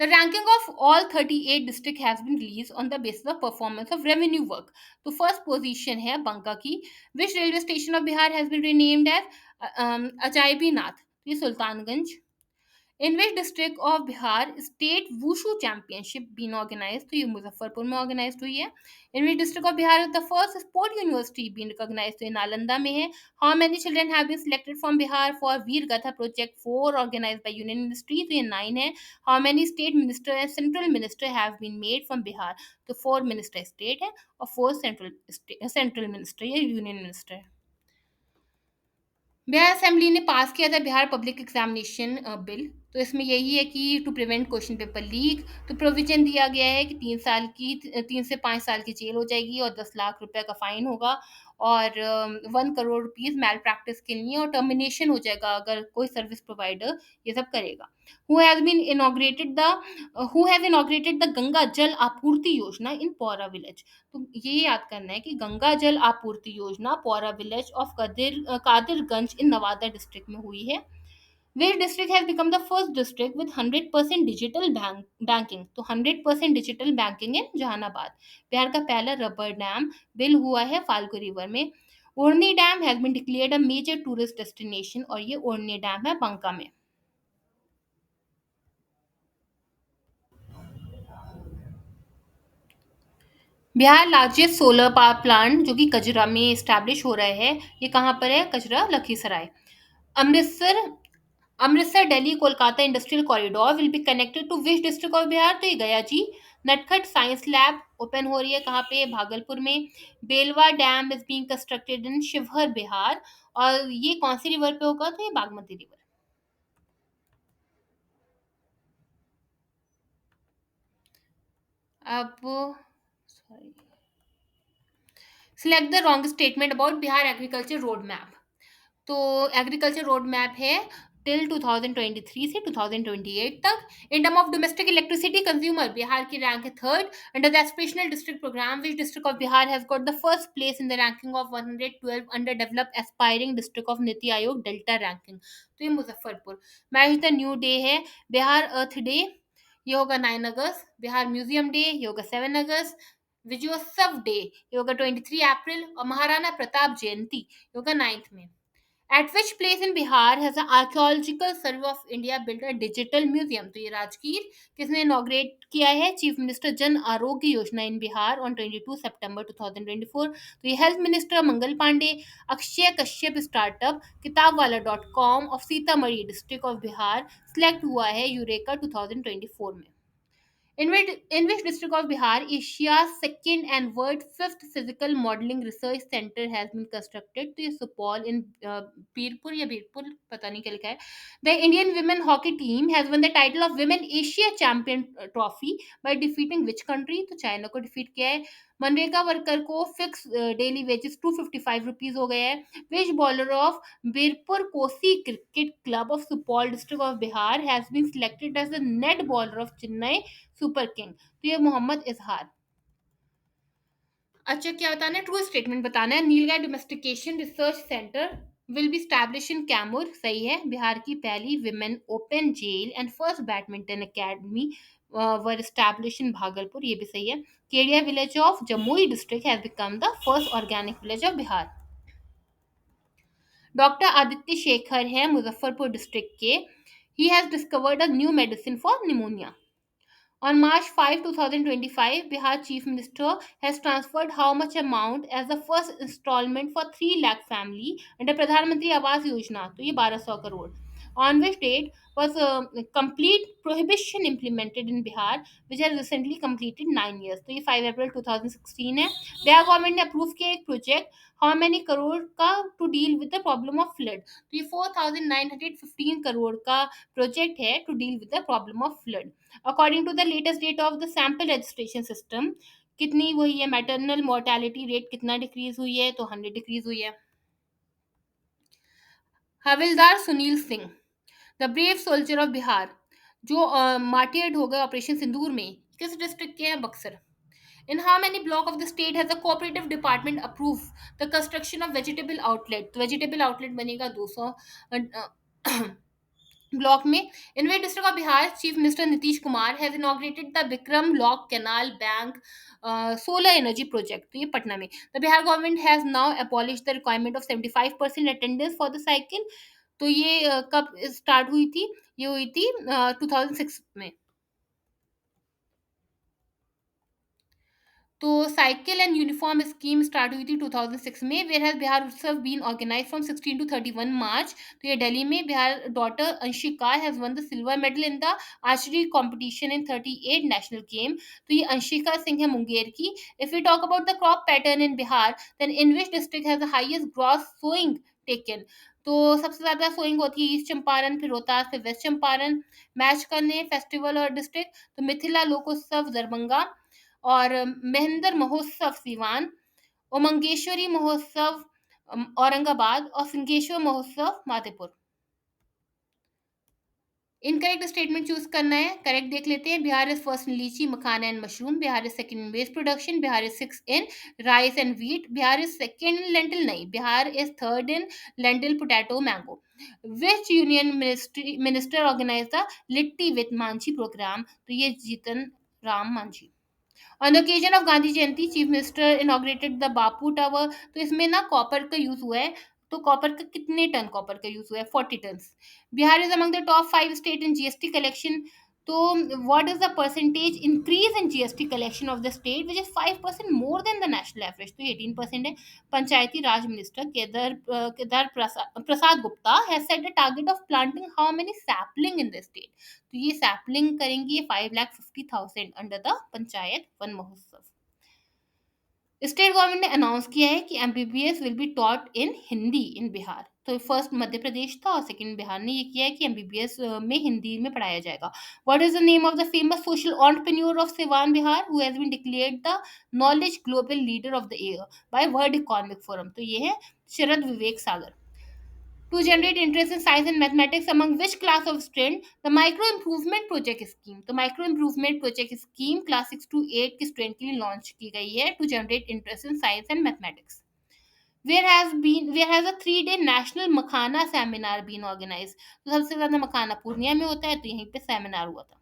The ranking of all 38 district has been released on the basis of performance of revenue work. तो first position है बंका की। Which railway station of Bihar has been renamed as अजायबी नाथ? ये Sultanganj. In which district of Bihar state wushu championship been organized? तो ये मुजफ्फरपुर में organized हुई है। In which district of Bihar is the first sport university been recognized? तो ये नालंदा में है। How many children have been selected from Bihar for Veer Gatha project 4 organized by Union Ministry? तो ये 9 है। How many state minister and central minister have been made from Bihar? तो 4 minister state है और 4 central minister ये union minister है। Bihar assembly ने पास किया था बिहार पब्लिक एग्जामिनेशन बिल। तो इसमें यही है कि to prevent question paper leak, तो प्रोविजन दिया गया है कि 3 से 5 साल की जेल हो जाएगी और 10 लाख रुपए का फाइन होगा और 1 करोड़ रुपीज मैल प्रैक्टिस के लिए और टर्मिनेशन हो जाएगा अगर कोई सर्विस प्रोवाइडर ये सब करेगा। Who has been inaugurated the who has inaugurated the Ganga Jal Apurti योजना इन पौरा विलेज? तो ये याद करना है कि Ganga Jal Apurti Yojana Paura village of Kadirganj in Nawada district में हुई है। Which district has become the first district with 100% digital banking? तो 100% डिजिटल बैंकिंग है जहानाबाद। बिहार का पहला रबर डैम बिल हुआ है फाल्गु रिवर में। Odhni dam has been declared a major tourist destination और ये ओढ़नी डैम है बंका में। Bihar largest solar power plant जो कि कजरा में स्टैब्लिश हो रहा है, ये कहाँ पर है? Kajra Lakhisarai. Amritsar Amritsar Delhi Kolkata industrial corridor will be connected to which district of Bihar? तो ये गया जी। नटखट साइंस लैब ओपन हो रही है कहाँ पे? भागलपुर में। Belwa dam is being constructed in Sheohar Bihar और ये कौन सी रिवर पे होगा? तो ये बागमती रिवर। अब sorry, select the wrong statement about Bihar agriculture road map. तो एग्रीकल्चर रोड मैप है टिल 2023 से 2028 तक। In term of domestic electricity consumer Bihar की रैंक है third under the aspirational district programme. Which district of Bihar has got the first place in the ranking of 112 under developed aspiring district of NITI Aayog delta ranking? तो ये Muzaffarpur. Match the new day है बिहार अर्थ day, ये होगा 9 अगस्त। Bihar museum day ये होगा 7 अगस्त। विजयोत्सव day ये होगा 23 अप्रैल और महाराणा प्रताप जयंती ये होगा 9th में। At which place in Bihar has the Archaeological Survey of India built a digital museum? तो ये राजगीर किसने इनॉग्रेट किया है? Chief minister Jan Arogya Yojana in Bihar on 22 सितंबर 2024. तो ये health minister Mangal Pandey. Akshay Kashyap startup किताब वाला .com of Sitamarhi district of Bihar select हुआ है यूरेका 2024 में. In which district of Bihar, Asia's second and world fifth physical modeling research center has been constructed? तो ये सुपौल in बीरपुर या बीरपुर पता नहीं क्या लिखा है. The Indian women hockey team has won the title of Women Asia Champion Trophy by defeating which country? तो China को डिफीट किया है. मनरेगा वर्कर को फिक्स डेली वेजेस ₹255 हो गए हैं. Which bowler of Birpur Kosi cricket club of Supaul district of Bihar has been selected as the net bowler of Chennai super king? तो ये मोहम्मद इजहार. अच्छा क्या बताना है? ट्रू स्टेटमेंट बताना है. Nilgai domestication research centre will be establish in Kaimur. सही है. बिहार की पहली women open jail and first badminton academy were established in Bhagalpur. ये भी सही है. Kedia village of Jamui district has become the first organic village of Bihar. Doctor Aditya Shekhar है मुजफ्फरपुर डिस्ट्रिक्ट के. He has discovered a new medicine for pneumonia. On March 5, 2025, Bihar Chief Minister has transferred how much amount as the first installment for 3 lakh family under Pradhan Mantri Awas Yojana? तो ये 1200 crore. On which date was complete prohibition implemented in Bihar, which has recently completed 9 years? तो ये 5 April 2016 है. Bihar government ने approve किया एक project how many crore का to deal with the problem of flood. तो ये 4915 करोड़ का प्रोजेक्ट है to deal with the problem of flood. According to the latest date of the sample registration system कितनी हुई है? मैटरनल मोर्टेलिटी रेट कितना decrease हुई है? तो 100 डिक्रीज हुई है. Havildar Sunil Singh the brave soldier of Bihar जो मार्टियर्ड हो गए ऑपरेशन सिंदूर में, किस डिस्ट्रिक्ट के हैं? Buxar. In how many block of the state has the cooperative department approved the construction of vegetable outlet? तो vegetable outlet बनेगा 200 ब्लॉक में. In way district of Bihar chief minister Nitish Kumar has inaugurated the Vikram lock canal bank solar energy project. तो ये पटना में. The Bihar government has now abolish the requirement of 75% attendance for the cycle. तो ये कब start हुई थी? ये हुई थी 2006 में. तो cycle and uniform scheme start हुई थी 2006 में. Where has Bihar Utsav been organise from 16 to 31 March. तो ये दिल्ली में. Bihar daughter Anshika has won the silver medal in the archery competition in 38 national game. तो ये अंशिका सिंह है मुंगेर की. If you talk about the crop pattern in Bihar then in which district has the highest gross sowing taken? तो सबसे ज्यादा sowing होती है east Champaran, फिर रोहतास, फिर वेस्ट चंपारण. मैच करने फेस्टिवल और डिस्ट्रिक्ट तो मिथिला लोकोत्सव दरभंगा और महेंद्र महोत्सव सिवान, उमंगेश्वरी महोत्सव औरंगाबाद और सिंगेश्वर महोत्सव माधेपुर. इनकरेक्ट स्टेटमेंट चूज करना है. करेक्ट देख लेते हैं. Bihar is first in litchi makhana and mushroom. Bihar is second in west production. Bihar is six in rice and wheat. Bihar is second in lentil नहीं. Bihar is third in lentil potato mango. Which union minister organise the litti with Manjhi programme? तो ये Jitan Ram Manjhi. On the occasion of Gandhi Jayanti chief minister inaugurated the Bapu tower. तो इसमें ना copper का use हुआ है. तो कॉपर का कितने टन कॉपर का यूज हुआ है? 40 ton. Bihar is among the top 5 state in GST collection. तो what is the percentage increase in GST collection of the state which is 5% more than the national average? तो 18% है. Panchayati Raj minister Kedar Prasad Gupta has set the target of planting how many sapling in the state? तो ये sapling करेंगी 5,50,000 under the panchayat Van Mahotsav. State government ने announce किया है कि MBBS will be taught in Hindi in Bihar. तो फर्स्ट मध्य प्रदेश था और सेकंड बिहार ने ये किया है कि एमबीबीएस में हिंदी में पढ़ाया जाएगा. What is the name of the famous social entrepreneur of Siwan Bihar who has been declared the knowledge global leader of the year by world economic forum? तो ये है शरद Vivek Sagar. To generate interest in science and mathematics among which class of student? The micro improvement project scheme. तो micro improvement project scheme class 6 to 8 के student के लिए launch की गई है to generate interest in science and mathematics. Where has a 3-day national makhana seminar been organized? तो सबसे ज्यादा मखाना पूर्णिया में होता है तो यहीं पे सेमिनार हुआ था.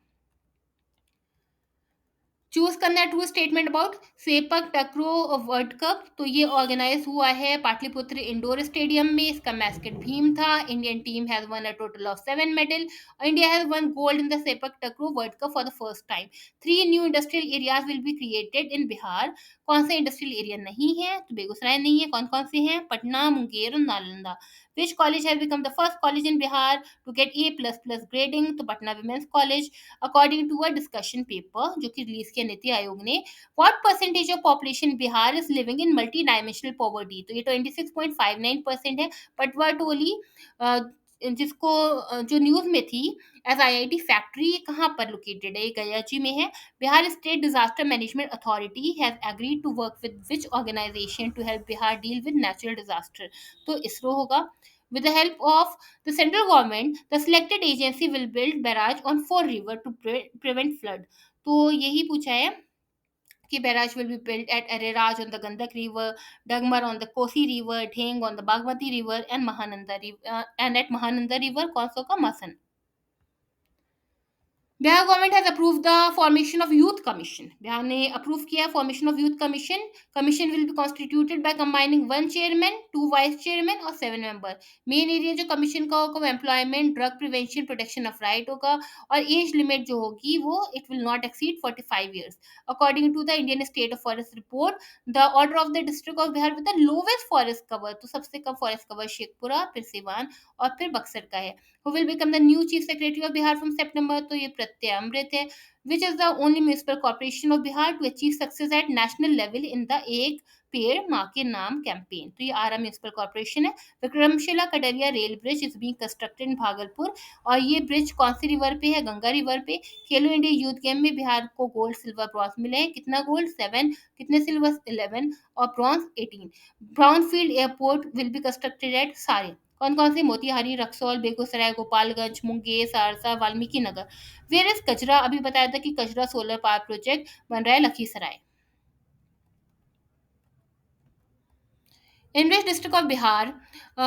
चूज करना है true statement about sepak takraw world cup. तो ये ऑर्गेनाइज हुआ है पाटलिपुत्र इंडोर स्टेडियम में। इसका मैस्कट भीम था। Indian team has won a total of 7 medal. India has won gold in the sepak takraw world cup for the first time. 3 new industrial areas will be created in Bihar. कौन से industrial area नहीं है? तो बेगूसराय नहीं है। कौन कौन से हैं? पटना, मुंगेर और Nalanda. Which college has become the first college in Bihar to get A++ grading? तो Patna women's college. According to a discussion paper जो कि रिलीज किया नीति आयोग ने, what percentage of population Bihar is living in multi dimensional poverty? तो ये 26.59% है। पटवा टोली जिसको जो न्यूज में थी एज IIT फैक्ट्री, कहाँ पर लोकेटेड है? ये गयाची में है। Bihar state disaster management authority has agreed to work with which organisation to help Bihar deal with natural disaster? तो इसरो होगा। With the help of the central government, the selected agency will build barrage on 4 rivers to prevent flood. तो यही पूछा है कि barrage will be built at Ariraj on the Gandak River, Dagmar on the Kosi River, Dheng on the Bagmati River, and Mahananda River. And at Mahananda River, कौन सा होगा? Masan. Bihar government has approve the formation of youth commission. Bihar ने approve किया formation of youth commission. Commission will be constituted by combining 1 chairman, 2 vice chairman और 7 member. Main area जो commission का होगा वो employment, drug prevention, protection of right होगा। और age limit जो होगी वो it will not exceed 45 years. According to the Indian state of forest report, the order of the district of Bihar with the lowest forest cover, तो सबसे कम forest cover Sheikhpura, फिर सिवान और फिर बक्सर का है। Who will become the new chief secretary of Bihar from September? तो ये प्रत्यय अमृत है। Which is the only municipal corporation of Bihar to achieve success at national level in the एक पेड़ माँ के नाम कैंपेन? तो ये आरा म्यूनिसिपल कॉर्पोरेशन है। Vikramshila Katariya rail bridge is being constructed इन भागलपुर। और ये ब्रिज कौन सी रिवर पे है? गंगा रिवर पे। खेलो इंडिया यूथ गेम में बिहार को गोल्ड, सिल्वर, ब्रॉन्ज मिले हैं। कितना गोल्ड? 7। कितने सिल्वर? 11 और bronze 18। Brownfield airport will be constructed at सारे। कौन कौन से? मोतिहारी, रक्सौल, बेगूसराय, गोपालगंज, मुंगेर, सहरसा, वाल्मीकि नगर। वेयर इज कचरा? अभी बताया था कि कचरा सोलर पावर प्रोजेक्ट बन रहा है Lakhisarai. In which district of Bihar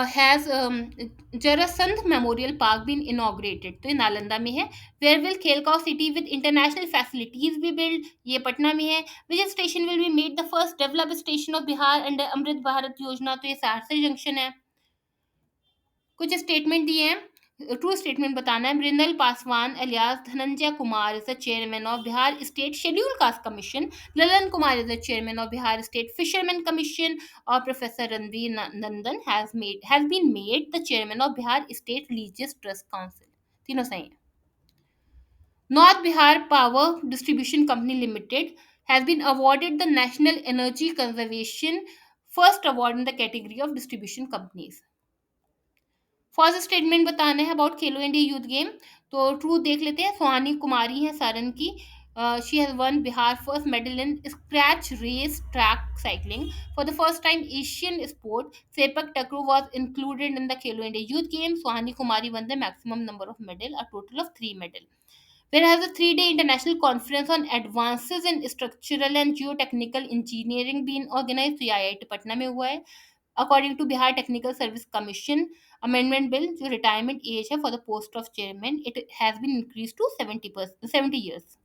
has Jarasandh Memorial Park been inaugurated? तो ये नालंदा में है। Where will Khelgaon city with international facilities be built? ये पटना में है। Which station will be made the first developed station of Bihar under Amrit Bharat योजना? तो ये सहरसा जंक्शन है। कुछ स्टेटमेंट दिए हैं, ट्रू स्टेटमेंट बताना है। Mrinal Paswan alias Dhananjay Kumar is the chairman of Bihar state schedule caste commission. Lalan Kumar is the chairman of Bihar state fisherman commission. और professor Ranvir Nandan has been made the chairman of Bihar state religious trust council. तीनों सही है। North Bihar power distribution company limited has been awarded the national energy conservation first award in the category of distribution companies. First statement बताना है about Khelo India youth game. तो true देख लेते हैं। सुहानी कुमारी है सारण की। She has won Bihar first medal in scratch race track cycling for the first time Asian sport. Sepak takraw was included in the Khelo India youth game. Suhani Kumari won the maximum number of medal, a total of 3 medal. Where has a 3-day international conference on advances in structural and geotechnical engineering been organized? तो ये IIT Patna में हुआ है। According to Bihar technical service commission amendment bill, जो retirement age है for the post of chairman, it has been increase to 70 years.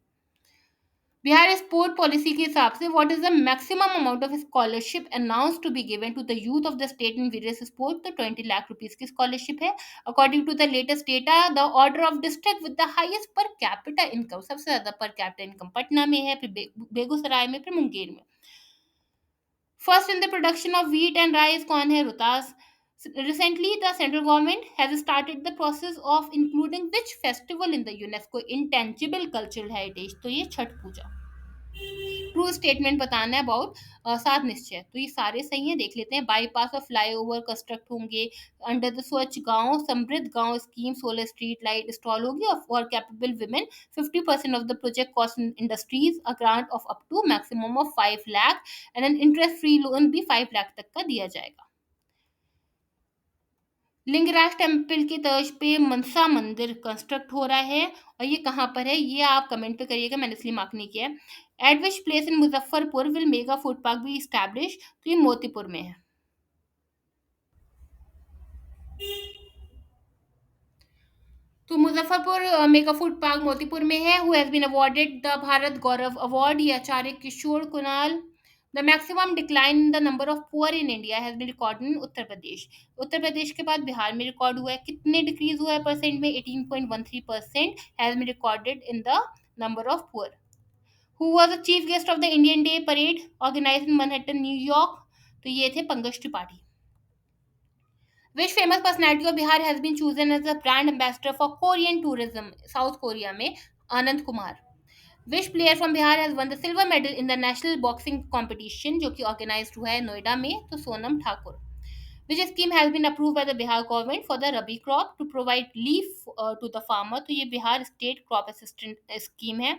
Bihar sport policy के हिसाब से what is the maximum amount of scholarship announce to be given to the youth of the state in various sport? तो 20 lakh rupees की scholarship है। According to the latest data, the order of district with the highest per capita income, सबसे ज्यादा per capita income Patna में है, फिर बेगूसराय में, फिर मुंगेर में। First in the production of wheat and rice कौन है? Rohtas. Recently, the central government has started the process of including which festival in the UNESCO intangible cultural heritage? तो ये छठ पूजा। ट्रू स्टेटमेंट बताना है अबाउट सात निश्चय। तो ये सारे सही हैं, देख लेते हैं। बाईपास और फ्लाईओवर कंस्ट्रक्ट होंगे under the Swachh Gaon Samriddh Gaon scheme. Solar street light install होगी for capable women. 50% of the project cost industries, a grant of up to maximum of 5 lakh and an interest free loan भी 5 लाख तक का दिया जाएगा। लिंगराज टेम्पल की तर्ज पे मनसा मंदिर कंस्ट्रक्ट हो रहा है और ये कहाँ पर है ये आप कमेंट पे करिएगा, मैंने इसलिए मार्क नहीं किया है। At which place in Muzaffarpur will mega food park be establish? तो ये मोतीपुर में है। तो Muzaffarpur mega food park Motipur में है। Who has been awarded the Bharat Gaurav award, ये Acharya Kishore Kunal. The maximum decline in the number of poor in India has been record in Uttar Pradesh. Uttar Pradesh के बाद बिहार में रिकॉर्ड हुआ है। कितने डिक्रीज हुआ है परसेंट में? 18.13% has been recorded in the number of poor. Who was the chief guest of the Indian day parade organised in Manhattan New York? तो ये थे Pankaj Tripathi. Which famous personality of Bihar has been chosen as a brand ambassador for Korean tourism? South Korea में Anand Kumar. Which player from Bihar has won the silver medal in the national boxing competition जो कि organised हुआ है नोएडा में? तो Sonam Thakur. Which scheme has been approved by the Bihar government for the Rabi crop to provide leaf to the farmer? तो ये Bihar state crop assistant scheme है।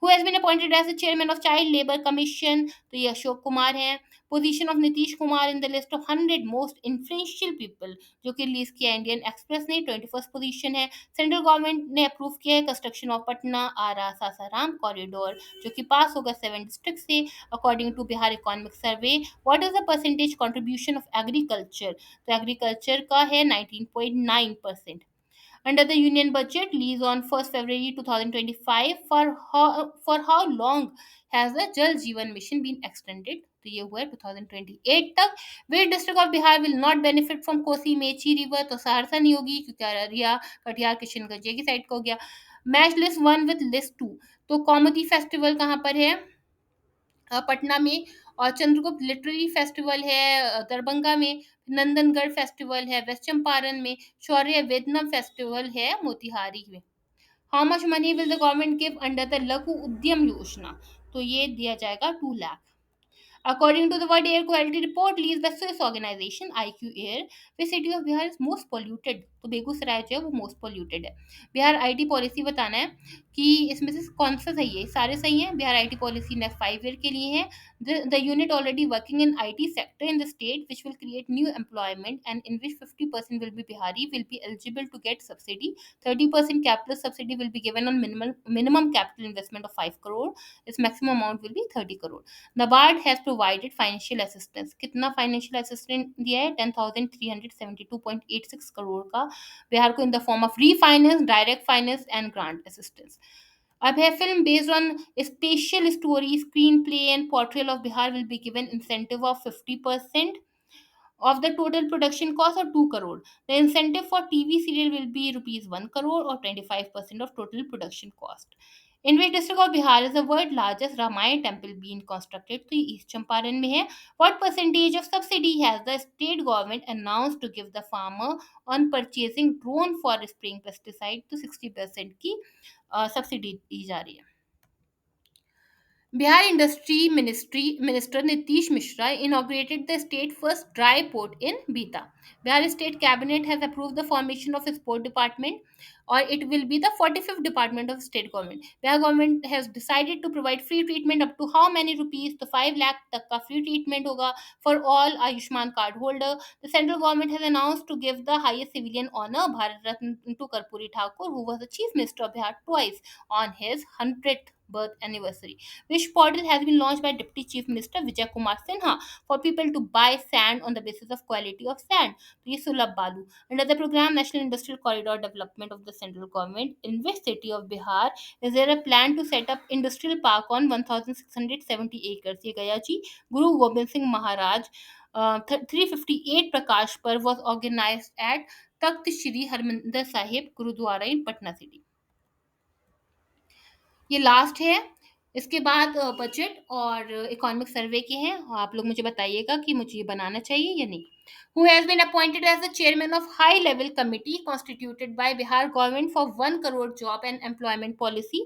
Who has been appointed as the chairman of Child Labour Commission? तो ये अशोक कुमार हैं। Position of Nitish Kumar in the list of 100 most influential people जो कि release किया Indian express ने, 21st पोजीशन है। सेंट्रल गवर्नमेंट ने अप्रूव किया है construction of Patna Ara Sasaram corridor जो कि पास होगा 7 डिस्ट्रिक्ट से। According to Bihar economic survey, what is the percentage contribution of agriculture? तो एग्रीकल्चर का है 19.9%। Under the union budget released on 1st February 2025, for how long has the Jal Jeevan Mission been extended? तो ये हुआ है 2028 तक। Which district of Bihar will not benefit from Kosi Mechi river? तो सहरसा नहीं होगी क्योंकि अररिया कटिहार किशनगंज की साइड का हो गया। Match list 1 with list 2। तो कॉमेडी फेस्टिवल कहाँ पर है? पटना में। और चंद्रगुप्त लिटरेरी फेस्टिवल है दरभंगा में। नंदनगढ़ फेस्टिवल है वेस्ट चंपारण में। शौर्य वेदनम फेस्टिवल है मोतिहारी में। How much money will the government give under the लघु उद्यम योजना? तो ये दिया जाएगा 2 lakh. According to the World Air Quality Report released by Swiss organization IQ Air, which city of Bihar is most polluted? तो बेगूसराय जो है वो मोस्ट पोल्यूटेड है। बिहार आईटी पॉलिसी बताना है कि इसमें से कौन सा सही है। सारे सही हैं। Bihar IT policy next 5 year के लिए है। The unit already working in IT sector in the state which will create new employment and in which 50% will be Bihari will be eligible to get subsidy. 30% capital subsidy will be given on minimum capital investment of 5 crore. Its maximum amount will be 30 crore. NABARD has provided financial assistance. कितना financial assistance दिया है? 10,372.86 करोड़ का बिहार को इन the form of refinance, direct finance and grant assistance. अब है film based on special story screen play and portrayal of Bihar will be given incentive of 50% of the total production cost or 2 crore. The incentive for TV serial will be rupees 1 crore or 25% of total production cost. In which district of Bihar is the world largest Ramayana temple being constructed? तो ये east Champaran में है। What percentage of subsidy has the state government announced to give the farmer on purchasing drone for spraying pesticide? तो 60% की subsidy दी जा रही है। Bihar Industry Minister Nitish Mishra inaugurated the state first dry port in Bita. Bihar State Cabinet has approved the formation of a sport department, or it will be the 45th department of state government. Bihar government has decided to provide free treatment up to how many rupees? तो 5 lakh तक का free treatment होगा for all Ayushman card holder. The central government has announced to give the highest civilian honor Bharat Ratna to Karpuri Thakur, who was the chief minister of Bihar twice on his 100th birth anniversary. Which portal has been launched by Deputy Chief Minister Vijay Kumar Sinha for people to buy sand on the basis of quality of sand? तो ये Sulabh Balu. Under the program National Industrial Corridor Development of the central government, in which city of Bihar is there a plan to set up industrial park on 1670 acres? ये गया जी। Guru Gobind Singh Maharaj 358 Prakash Parv was organized at Takht Shri Harmandir Sahib Gurudwara in Patna city. ये last है। इसके बाद budget और economic survey के हैं। आप लोग मुझे बताइएगा कि मुझे ये बनाना चाहिए या नहीं। Who has been appointed as the chairman of high level committee constituted by Bihar government for 1 crore job and employment policy?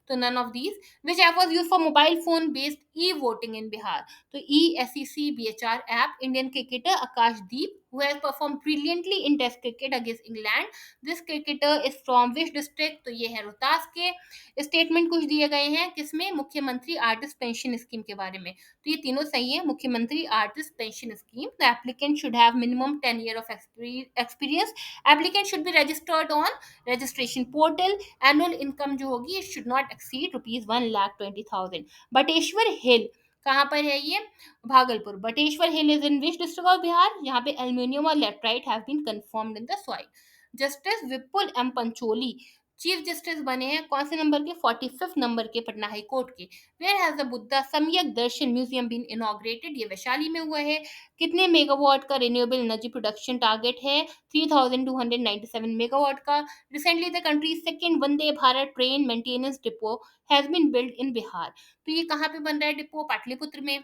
तो none of these. Which app was used for mobile phone based e-voting in Bihar? तो e-SEC BHR app. Indian cricketer Akashdeep, who has performed brilliantly in test cricket against England. This cricketer is from which district? तो ये है रोहतास के। Statement कुछ दिए गए हैं किसमें? मुख्यमंत्री आर्टिस्ट पेंशन स्कीम के बारे में। तो ये तीनों सही है। मुख्यमंत्री artist pension scheme, the applicant should have minimum 10 year of experience. Applicant should be registered on registration portal. Annual income जो होगी it should not exceed rupees 1,20,000. Bateshwar हिल कहाँ पर है ये? Bhagalpur. Bateshwar hill is in which district of Bihar? यहाँ पे aluminium और laterite have been confirmed in the soil. Justice Vipul M Pancholi chief justice बने हैं कौन से नंबर के? 45th नंबर के पटना हाई कोर्ट के। Where has the Buddha Samyak Darshan museum been inaugurated? ये वैशाली में हुआ है। कितने मेगावाट का रिन्यूएबल एनर्जी प्रोडक्शन टारगेट है? 3297 मेगावाट का। Recently the country second Vande Bharat train maintenance depot has been build in Bihar. तो ये कहाँ पे बन रहा है डिपो? पाटलिपुत्र में।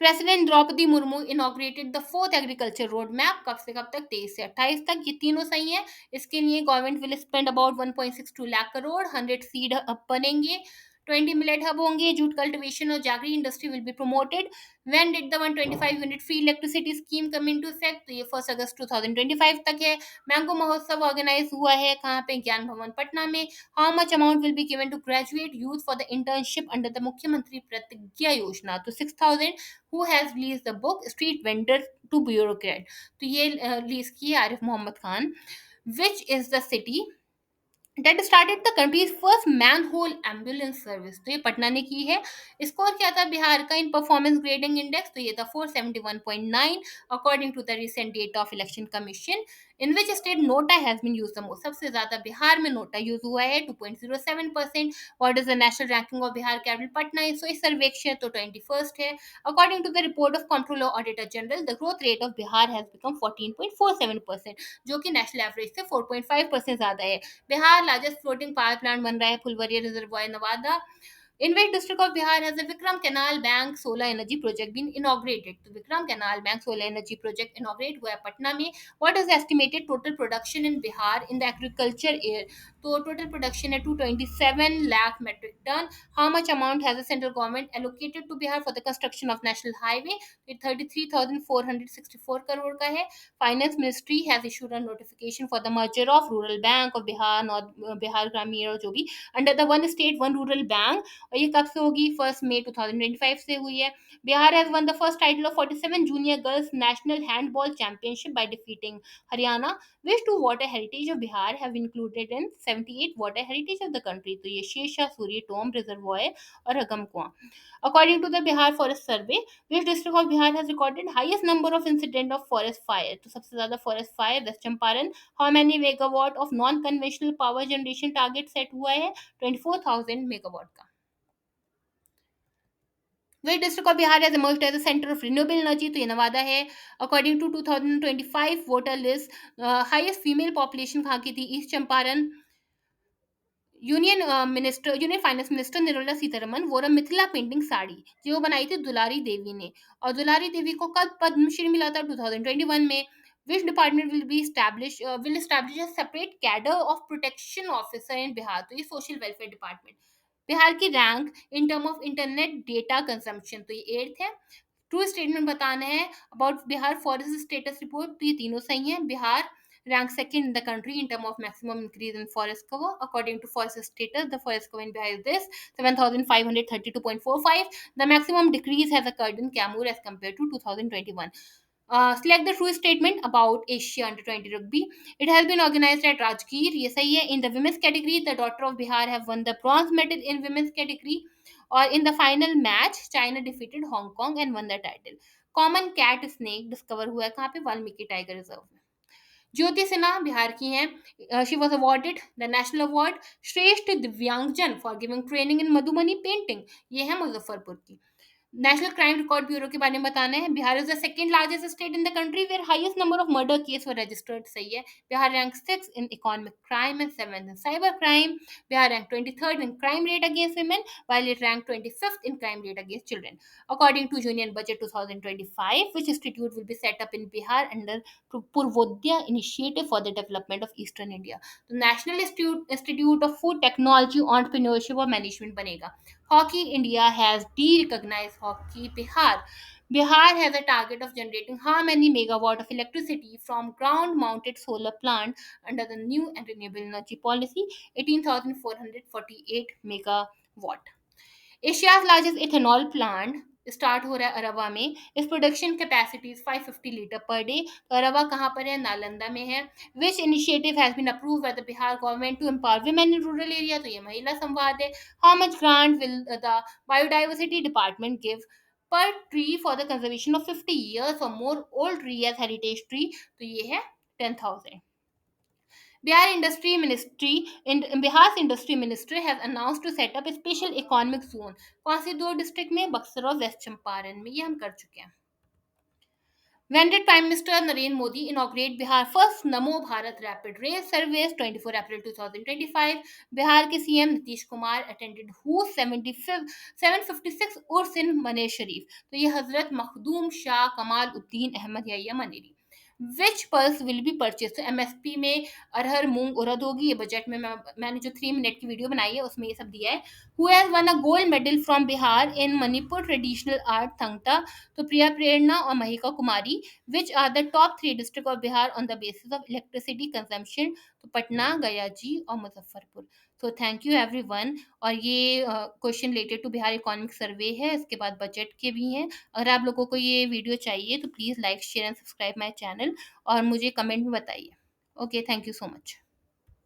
President Draupadi Murmu inaugurated the fourth agriculture road map. कब से कब तक? 23 से 28 तक। ये तीनों सही है। इसके लिए government will spend about 1.62 lakh crore. 100 seed hub बनेंगे। 20 मिलेट हब होंगे। जूट कल्टिवेशन और jaggery industry will be promoted. When did the 125 unit free electricity scheme come into effect? तो ये 1 अगस्त 2025 तक है। मैंगो महोत्सव ऑर्गेनाइज हुआ है कहाँ पे? ज्ञान भवन पटना में। How much amount will be given to graduate youth for the internship under the Mukhyamantri Pratigya Yojana? तो 6,000। Who has release the book street vendor to bureaucrat? तो ये रिलीज की है Arif Mohammad Khan. Which is the city that started the country's first manhole ambulance service? तो ये पटना ने की है। स्कोर क्या था बिहार का इन परफॉर्मेंस ग्रेडिंग इंडेक्स? तो ये था 471.9 according to the recent data of election commission. In which state NOTA has been use the most? सबसे ज्यादा बिहार में नोटा यूज हुआ है 2.07%। What is the national ranking of Bihar capital? Patna. So इस सर्वेक्षण तो 21st है। According to the report of controller auditor general the growth rate of Bihar has become 14.47%, जो कि नेशनल एवरेज से 4.5% ज्यादा है। Bihar largest floating power plant बन रहा है Phulwaria reservoir Nawada. In which district of Bihar has the Vikram Canal Bank Solar Energy Project been inaugurated? तो Vikram canal bank solar energy project inaugurate हुआ है पटना में। What is estimated total production in Bihar in the agriculture year? तो total production है 227 lakh metric tonne. How much amount has the central government allocated to Bihar for the construction of national highway? ये 33,464 करोड़ का है। Finance ministry has issued a notification for the merger of rural bank of Bihar north Bihar ग्रामीण और जो भी under the one state one rural bank. और ये कब से होगी? 1 मई 2025 से हुई है। Bihar has won the first title of 47 junior girls national handball championship by defeating Haryana. Which two water heritage of Bihar have included in 78 water heritage of the country? तो ये शेषा सूर्य टोम रिजर्वॉयर और Agam Kuan. According to the Bihar forest survey which district of Bihar has recorded highest number of incident of forest fire? तो सबसे ज्यादा forest fire west Champaran. How many megawatt of non conventional power generation target set हुआ है? 24,000 megawatt का। Which district of Bihar has emerged as a center of renewable energy? तो ये नवादा है। According to 2025 voter list, highest female population कहाँ की थी? East Champaran. Union finance minister Nirmala Sitharaman वोर मिथिला पेंटिंग साड़ी जो बनाई थी दुलारी देवी ने। और दुलारी देवी को कब पद्मश्री मिला था? 2021 में। Which department will establish a separate cadre of protection officer in Bihar? तो ये सोशल वेलफेयर डिपार्टमेंट। बिहार की rank in term of internet data consumption? तो ये 8th है। ट्रू स्टेटमेंट बताना है about Bihar forest status report. तो ये तीनों सही हैं। Bihar ranks second in the country in terms of maximum increase in forest cover. According to forest status, the forest cover in Bihar is this 7,532.45. The maximum decrease has occurred in Kamur as compared to 2021. Select the true statement about Asia Under 20 Rugby. It has been organized at Rajgir. ये सही है. In the women's category, the daughter of Bihar have won the bronze medal in women's category. Or in the final match, China defeated Hong Kong and won the title. Common cat snake discover हुआ है कहाँ पे? Valmiki tiger reserve में। ज्योति सिन्हा बिहार की हैं। She was awarded the national award श्रेष्ठ दिव्यांगजन for giving training in Madhubani painting. ये है मुजफ्फरपुर की। नेशनल क्राइम रिकॉर्ड ब्यूरो के बारे में बताना है। Bihar is the second largest state in the country where highest number of murder case were registered. सही है। Bihar rank 6 in economic crime and 7th in cyber crime. Bihar rank 23rd in crime rate against women while it ranked 25th in crime rate against children. According to Union Budget 2025, which institute will be set up in Bihar under Purvodya Initiative for the Development of Eastern India? तो National Institute of Food Technology, Entrepreneurship और Management बनेगा। Hockey India has de-recognized Hockey Bihar. Bihar has a target of generating how many megawatt of electricity from ground-mounted solar plant under the new and renewable energy policy? 18,448 megawatt. Asia's largest ethanol plant start हो रहा है अरवा में। इस production capacity 550 litre per day. तो अरवा कहाँ पर है? नालंदा में है। Which initiative has been approve by the Bihar government to empower women in rural area? तो ये महिला संवाद है। How much grant will the biodiversity department give per tree for the conservation of 50 years और more old tree as heritage tree? तो ये है 10,000. Bihar Industry Ministry in Bihar's Industry Ministry has announced to set up a special economic zone. कौन सी दो district में? बक्सर और waste Champaran में. ये हम कर चुके हैं. When did Prime Minister Narendra Modi inaugurate Bihar first Namo Bharat Rapid Rail Service? 24 April 2025. Bihar के CM Nitish Kumar attended whose 756 उर्स इन मने शरीफ. तो ये हजरत मखदूम शाह कमाल उद्दीन अहमद या मनेरी. विच पल्स विल बी परचेज. तो एमएसपी में अरहर मूंग उड़द होगी. ये बजट में मैंने जो 3 मिनट की वीडियो बनाई है उसमें ये सब दिया है. Who has won a gold medal from Bihar in Manipur traditional art Thangta. तो प्रिया प्रेरणा और Mahika Kumari. Which are the top 3 district of Bihar on the basis of electricity consumption. तो पटना, गया जी और मुजफ्फरपुर. तो थैंक यू एवरीवन. और ये question related to Bihar economic survey है. इसके बाद बजट के भी हैं. अगर आप लोगों को ये वीडियो चाहिए तो please like share and subscribe my channel और मुझे कमेंट में बताइए. Okay, thank you so much.